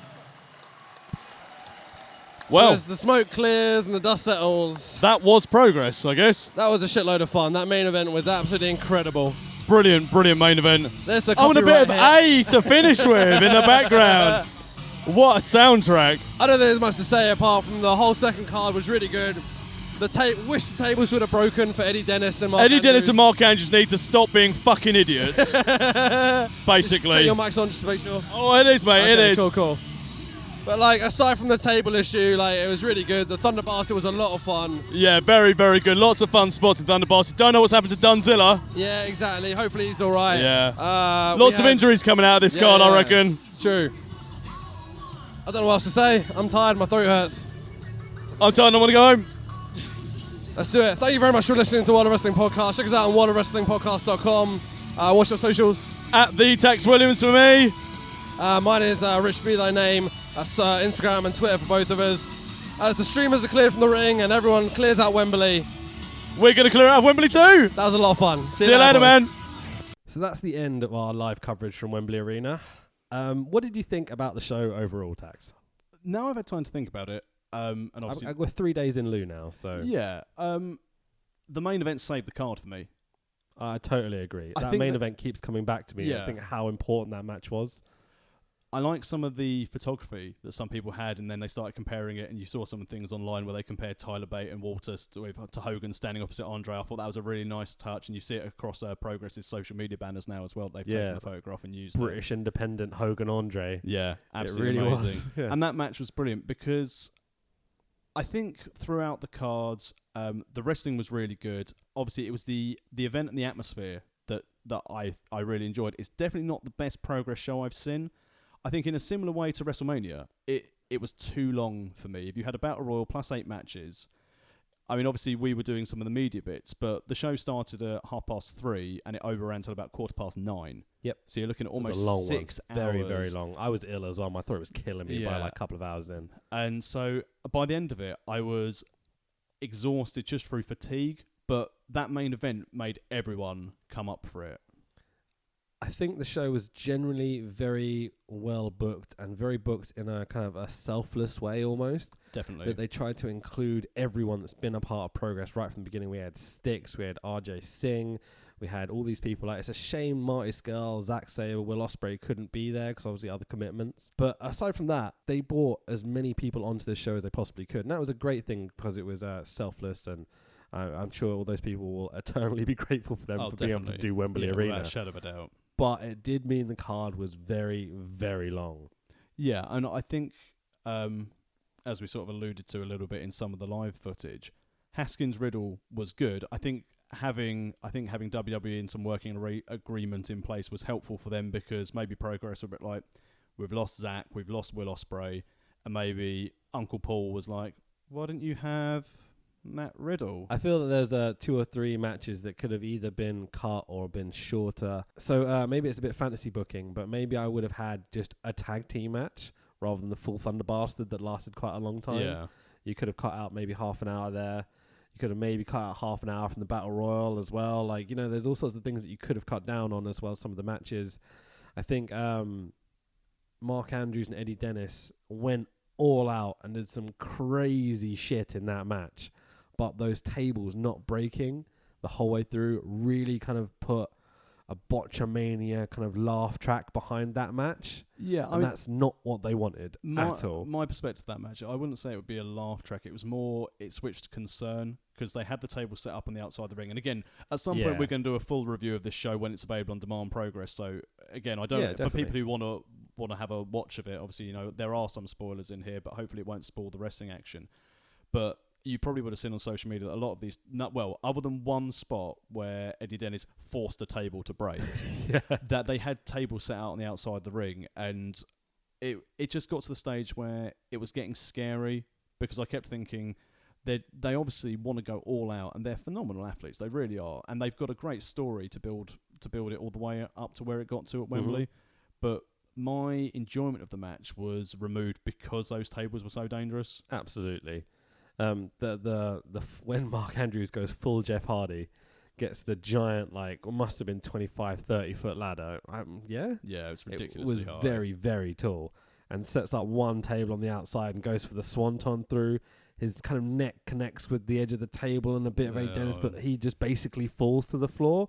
Well, so as the smoke clears and the dust settles, that was progress, I guess. That was a shitload of fun. That main event was absolutely incredible. Brilliant main event. There's the a bit of hit. A to finish with in the background. What a soundtrack. I don't think there's much to say apart from the whole second card was really good. Wish the tables would have broken for Eddie Dennis and Mark Andrews. Dennis and Mark Andrews need to stop being fucking idiots. Basically. Turn your mics on just to make sure. Oh, it is, mate. Okay, it is. Cool. But aside from the table issue, it was really good. The Thunder Basket was a lot of fun. Yeah, very, very good. Lots of fun spots in Thunder Basket. Don't know what's happened to Dunzilla. Yeah, exactly. Hopefully he's all right. Yeah. Lots of injuries coming out of this card, I reckon. True. I don't know what else to say. I'm tired. My throat hurts. I'm tired. I want to go home. Let's do it. Thank you very much for listening to World of Wrestling Podcast. Check us out on worldofwrestlingpodcast.com. What's your socials? At the Tex Williams for me. Mine is Rich Be Thy Name. That's Instagram and Twitter for both of us. As the streamers are cleared from the ring and everyone clears out Wembley, we're going to clear out Wembley too. That was a lot of fun. See you later, man. So that's the end of our live coverage from Wembley Arena. What did you think about the show overall, Tax? Now I've had time to think about it. And obviously we're 3 days in lieu now, so... Yeah. The main event saved the card for me. I totally agree. That main event keeps coming back to me. Yeah. I think how important that match was. I like some of the photography that some people had, and then they started comparing it, and you saw some things online where they compared Tyler Bate and Walter to Hogan standing opposite Andre. I thought that was a really nice touch, and you see it across Progress's social media banners now as well. They've taken the photograph and used British independent Hogan Andre. Yeah, absolutely really amazing. Was. Yeah. And that match was brilliant because I think throughout the cards, the wrestling was really good. Obviously, it was the event and the atmosphere that I really enjoyed. It's definitely not the best Progress show I've seen. I think in a similar way to WrestleMania, it was too long for me. If you had a Battle Royal plus 8 matches, I mean, obviously we were doing some of the media bits, but the show started at 3:30 and it overran till about 9:15. Yep. So you're looking at almost a long 6 one. hours. Very, very long. I was ill as well. My throat was killing me by a couple of hours in. And so by the end of it, I was exhausted just through fatigue, but that main event made everyone come up for it. I think the show was generally very well booked and very booked in a kind of a selfless way almost. Definitely. That they tried to include everyone that's been a part of Progress right from the beginning. We had Styx, we had RJ Singh, we had all these people. It's a shame Marty Scurll, Zack Sabre, Will Ospreay couldn't be there because obviously other commitments. But aside from that, they brought as many people onto this show as they possibly could. And that was a great thing because it was selfless, and I'm sure all those people will eternally be grateful for them for being able to do Wembley Arena. Without a shadow of a doubt. But it did mean the card was very, very long. Yeah, and I think, as we sort of alluded to a little bit in some of the live footage, Haskins Riddle was good. I think having WWE and some working agreement in place was helpful for them because maybe Progress were a bit like, we've lost Zach, we've lost Will Ospreay, and maybe Uncle Paul was like, why didn't you have Matt Riddle? I feel that there's 2 or 3 matches that could have either been cut or been shorter. So maybe it's a bit fantasy booking, but maybe I would have had just a tag team match rather than the full Thunder Bastard that lasted quite a long time. Yeah. You could have cut out maybe half an hour there. You could have maybe cut out half an hour from the Battle Royal as well. There's all sorts of things that you could have cut down on as well as some of the matches. I think Mark Andrews and Eddie Dennis went all out and did some crazy shit in that match. But those tables not breaking the whole way through really kind of put a Botchamania kind of laugh track behind that match. Yeah, and that's not what they wanted at all. My perspective of that match, I wouldn't say it would be a laugh track. It was more, it switched to concern because they had the table set up on the outside of the ring. And again, at some point we're going to do a full review of this show when it's available on Demand Progress. So again, I don't for people who want to have a watch of it. Obviously, there are some spoilers in here, but hopefully it won't spoil the wrestling action. But you probably would have seen on social media that a lot of these, other than one spot where Eddie Dennis forced a table to break, that they had tables set out on the outside of the ring, and it just got to the stage where it was getting scary because I kept thinking they obviously want to go all out, and they're phenomenal athletes, they really are, and they've got a great story to build it all the way up to where it got to at Wembley, but my enjoyment of the match was removed because those tables were so dangerous. Absolutely. When Mark Andrews goes full Jeff Hardy, gets the giant, like, must have been 25, 30 foot ladder. Yeah, it's ridiculously It was high. very, very tall, and sets up one table on the outside and goes for the swanton through. His kind of neck connects with the edge of the table and a bit of a Dennis, but he just basically falls to the floor.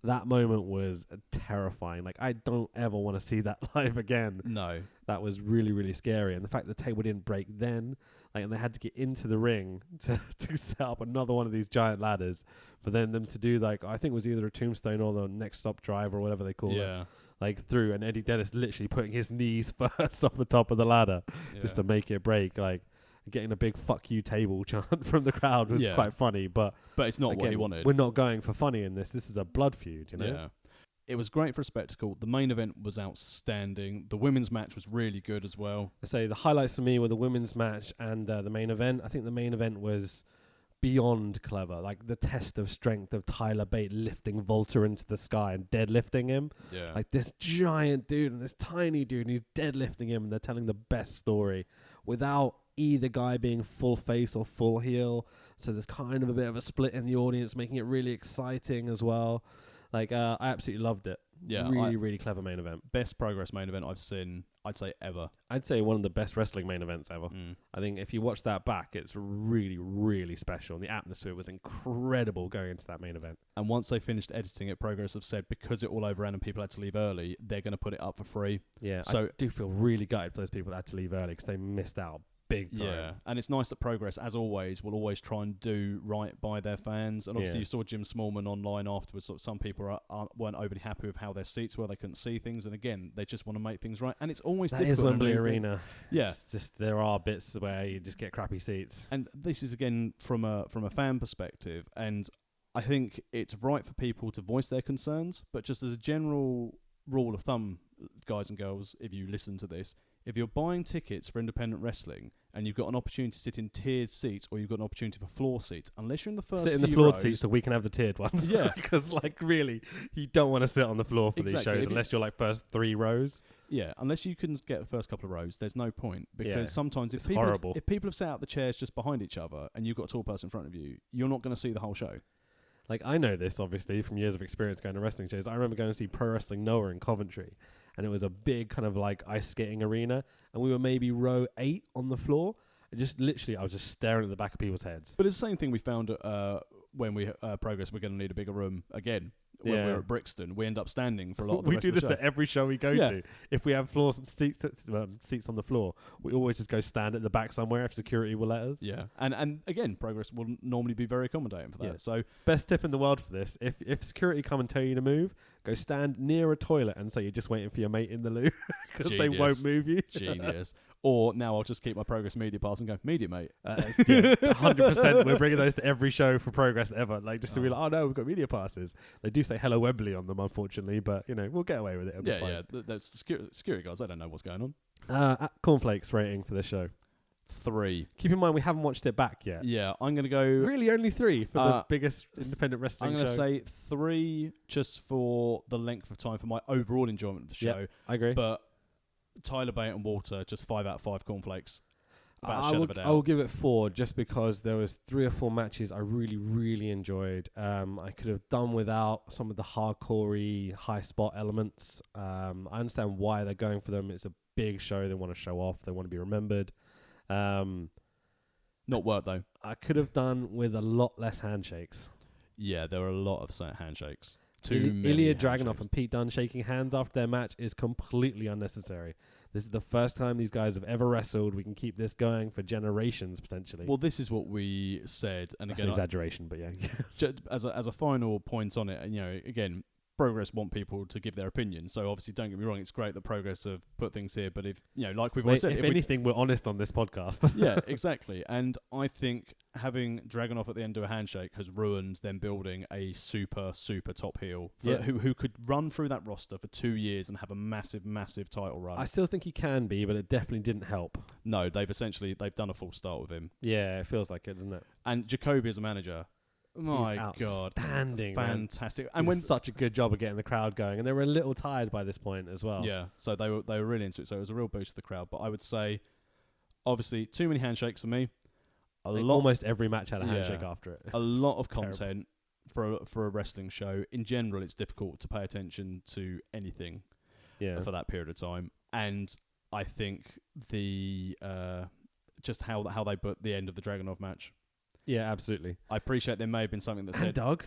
That moment was terrifying. Like, I don't ever want to see that live again. No. That was really, really scary. And the fact the table didn't break then, like, and they had to get into the ring to set up another one of these giant ladders for them to do, like, I think it was either a tombstone or the next stop drive or whatever they call it. Like, through, and Eddie Dennis literally putting his knees first off the top of the ladder just to make it break. Like, getting a big "fuck you" table chant from the crowd was quite funny, but it's not what he wanted. We're not going for funny in this. This is a blood feud, you know. Yeah, it was great for a spectacle. The main event was outstanding. The women's match was really good as well. I say the highlights for me were the women's match and the main event. I think the main event was beyond clever. Like, the test of strength of Tyler Bate lifting Volta into the sky and deadlifting him. Yeah, like this giant dude and this tiny dude, and he's deadlifting him, and they're telling the best story without either guy being full face or full heel. So there's kind of a bit of a split in the audience, making it really exciting as well. Like, I absolutely loved it. Yeah, really clever main event. Best Progress main event I've seen, I'd say, ever. I'd say one of the best wrestling main events ever. I think if you watch that back, it's really, really special. And the atmosphere was incredible going into that main event. And once they finished editing it, Progress have said because it all overran and people had to leave early, they're going to put it up for free. Yeah, so I do feel really gutted for those people that had to leave early because they missed out big time. Yeah, and it's nice that Progress, as always, will always try and do right by their fans. And obviously, you saw Jim Smallman online afterwards. Sort of some people weren't overly happy with how their seats were; they couldn't see things. And again, they just want to make things right. And it's always that difficult. is Wembley Arena. Yeah, it's just there are bits where you just get crappy seats. And this is again from a fan perspective, and I think it's right for people to voice their concerns. But just as a general rule of thumb, guys and girls, if you listen to this, if you're buying tickets for independent wrestling and you've got an opportunity to sit in tiered seats or you've got an opportunity for floor seats, unless you're in the first sit in the few floored rows, seats so we can have the tiered ones. Yeah. Because, like, really, you don't want to sit on the floor for these shows unless you're, like, first 3 rows. Yeah, unless you can get the first couple of rows, there's no point. Because sometimes if it's people have sat out the chairs just behind each other and you've got a tall person in front of you, you're not going to see the whole show. Like, I know this, obviously, from years of experience going to wrestling shows. I remember going to see Pro Wrestling Noah in Coventry, and it was a big kind of, like, ice skating arena, and we were maybe row 8 on the floor. And just literally, I was just staring at the back of people's heads. But it's the same thing we found when we Progress. We're going to need a bigger room again. When we were at Brixton, we end up standing for a lot of the we rest do of the this show. at every show we go to. If we have floors and seats on the floor, we always just go stand at the back somewhere if security will let us. Yeah, and again, Progress will normally be very accommodating for that. Yeah. So best tip in the world for this: if security come and tell you to move, go stand near a toilet and say you're just waiting for your mate in the loo because they won't move you. Genius. Or now I'll just keep my Progress media pass and go, media mate. 100%. We're bringing those to every show for Progress ever. Like, just to be like, oh no, we've got media passes. They do say hello Wembley on them, unfortunately, but you know, we'll get away with it. It'll be fine. Those security guys, they don't know what's going on. Cornflakes rating for this show. 3. Keep in mind we haven't watched it back yet. Yeah, I'm going to go... Really only 3 for the biggest independent wrestling show? I'm going to say 3 just for the length of time for my overall enjoyment of the show. Yep, I agree. But Tyler Bate and Walter, just 5 out of 5 cornflakes. I will give it 4 just because there was 3 or 4 matches I really, really enjoyed. I could have done without some of the hardcore-y high spot elements. I understand why they're going for them. It's a big show. They want to show off. They want to be remembered. Not work, though. I could have done with a lot less handshakes. Yeah, there were a lot of handshakes. Ilya Dragunov and Pete Dunne shaking hands after their match is completely unnecessary. This is the first time these guys have ever wrestled. We can keep this going for generations, potentially. Well, this is what we said. And That's again, an exaggeration, but yeah. as a final point on it, you know, again, Progress want people to give their opinion. So obviously, don't get me wrong, it's great that Progress have put things here. But if, you know, like we've always said, if anything, we're honest on this podcast. Yeah, exactly. And I think having Dragunov at the end of a handshake has ruined them building a super, super top heel who could run through that roster for 2 years and have a massive, massive title run. I still think he can be, but it definitely didn't help. No, they've done a full start with him. Yeah, it feels like it, doesn't it? And Jacoby as a manager, My God, outstanding, fantastic! Man. And He when did such a good job of getting the crowd going, and they were a little tired by this point as well. Yeah, so they were really into it. So it was a real boost to the crowd. But I would say, obviously, too many handshakes for me. Almost every match had a handshake after it. A lot of content for a wrestling show. In general, it's difficult to pay attention to anything for that period of time. And I think the just how they put the end of the Dragunov match. Yeah, absolutely. I appreciate there may have been something that said Doug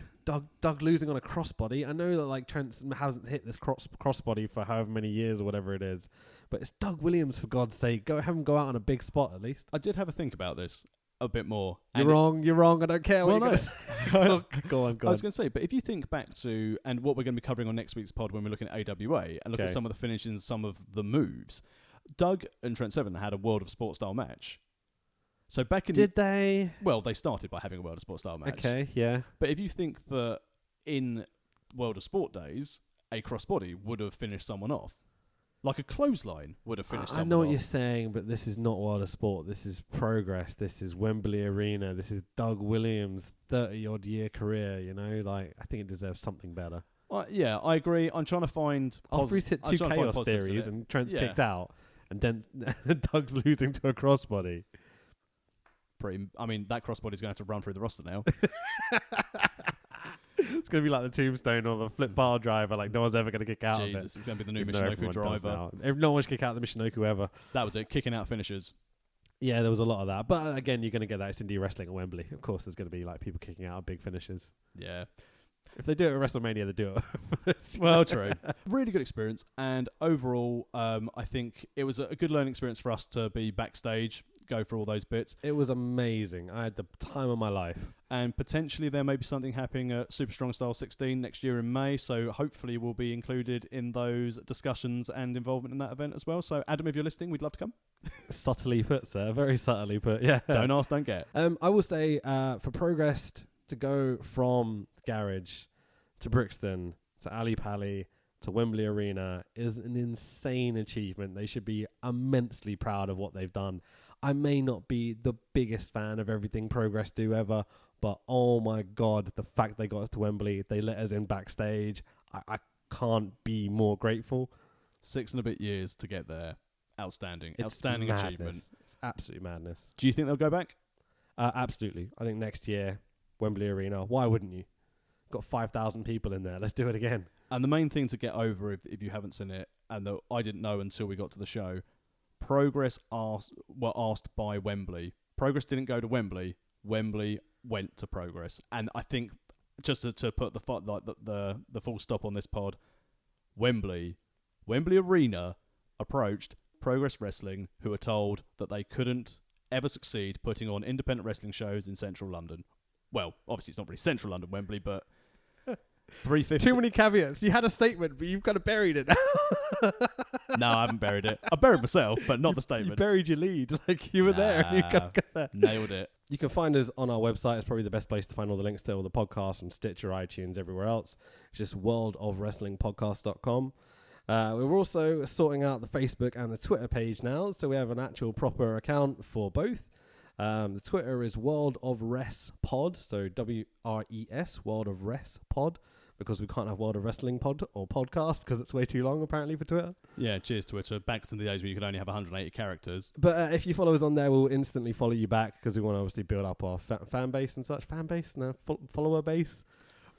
losing on a crossbody. I know that like Trent hasn't hit this crossbody for however many years or whatever it is, but it's Doug Williams, for God's sake. Have him go out on a big spot at least. I did have a think about this a bit more. You're wrong. I don't care what you're going to say. Go on. I was going to say, but if you think back to, and what we're going to be covering on next week's pod when we're looking at AWA and look at some of the finishes, some of the moves, Doug and Trent Seven had a World of Sport style match. So back in they? Well, they started by having a World of Sport style match. Okay, yeah. But if you think that in World of Sport days, a crossbody would have finished someone off, like a clothesline would have finished someone off. I know what you're saying, but this is not World of Sport. This is Progress. This is Wembley Arena. This is Doug Williams' 30-odd year career, you know? Like, I think it deserves something better. Yeah, I agree. I'm trying to find... After he's hit 2 Chaos Theories and Trent's kicked out, and Doug's losing to a crossbody. I mean, that crossbody's going to have to run through the roster now. It's going to be like the Tombstone or the flip bar driver. Like, no one's ever going to kick out of it. Jesus, it's going to be the new Michinoku driver. No one should kick out the Michinoku ever. That was it, kicking out finishers. Yeah, there was a lot of that. But again, you're going to get that. It's indie wrestling at Wembley. Of course, there's going to be like people kicking out big finishers. Yeah. If they do it at WrestleMania, they do it. Well, true. Really good experience. And overall, I think it was a good learning experience for us to be backstage, go through all those bits. It was amazing. I had the time of my life. And potentially there may be something happening at Super Strong Style 16 next year in May. So hopefully we'll be included in those discussions and involvement in that event as well. So Adam, if you're listening, we'd love to come. Subtly put, sir. Very subtly put. Yeah. Don't ask, don't get. I will say for Progress to go from Garage to Brixton to Ali Pali to Wembley Arena is an insane achievement. They should be immensely proud of what they've done. I may not be the biggest fan of everything Progress do ever, but oh my God, the fact they got us to Wembley, they let us in backstage. I can't be more grateful. 6 and a bit years to get there. Outstanding. It's Outstanding madness. achievement. It's absolute madness. Do you think they'll go back? Absolutely. I think next year, Wembley Arena. Why wouldn't you? Got 5,000 people in there. Let's do it again. And the main thing to get over, if you haven't seen it, and that I didn't know until we got to the show, Progress were asked by Wembley. Progress didn't go to Wembley. Wembley went to Progress. And I think, just to put the full stop on this pod, Wembley Arena approached Progress Wrestling, who were told that they couldn't ever succeed putting on independent wrestling shows in central London. Well, obviously it's not really central London, Wembley, but 350. Too many caveats. You had a statement, but you've kind of buried it. No, I haven't buried it. I buried myself, but not the statement. You buried your lead. Like, you were there and you got there. Nailed it. You can find us on our website. It's probably the best place to find all the links to all the podcasts from Stitcher, iTunes, everywhere else. It's just worldofwrestlingpodcast.com. We're also sorting out the Facebook and the Twitter page now, so we have an actual proper account for both. The Twitter is World of Res Pod, so WRES, World of Res Pod, because we can't have World of Wrestling Pod or podcast because it's way too long apparently for Twitter. Yeah, cheers Twitter. Back to the days where you could only have 180 characters. But if you follow us on there, we'll instantly follow you back because we want to obviously build up our fan base and such. Fan base? No, follower base.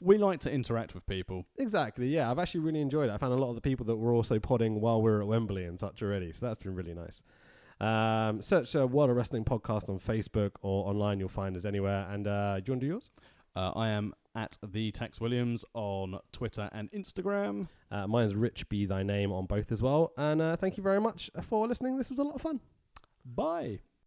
We like to interact with people. Exactly, yeah. I've actually really enjoyed it. I found a lot of the people that were also podding while we were at Wembley and such already, so that's been really nice. Search World of Wrestling Podcast on Facebook or online. You'll find us anywhere. And do you want to do yours? I am at the Tax Williams on Twitter and Instagram. Mine's Rich Be Thy Name on both as well. And thank you very much for listening. This was a lot of fun. Bye.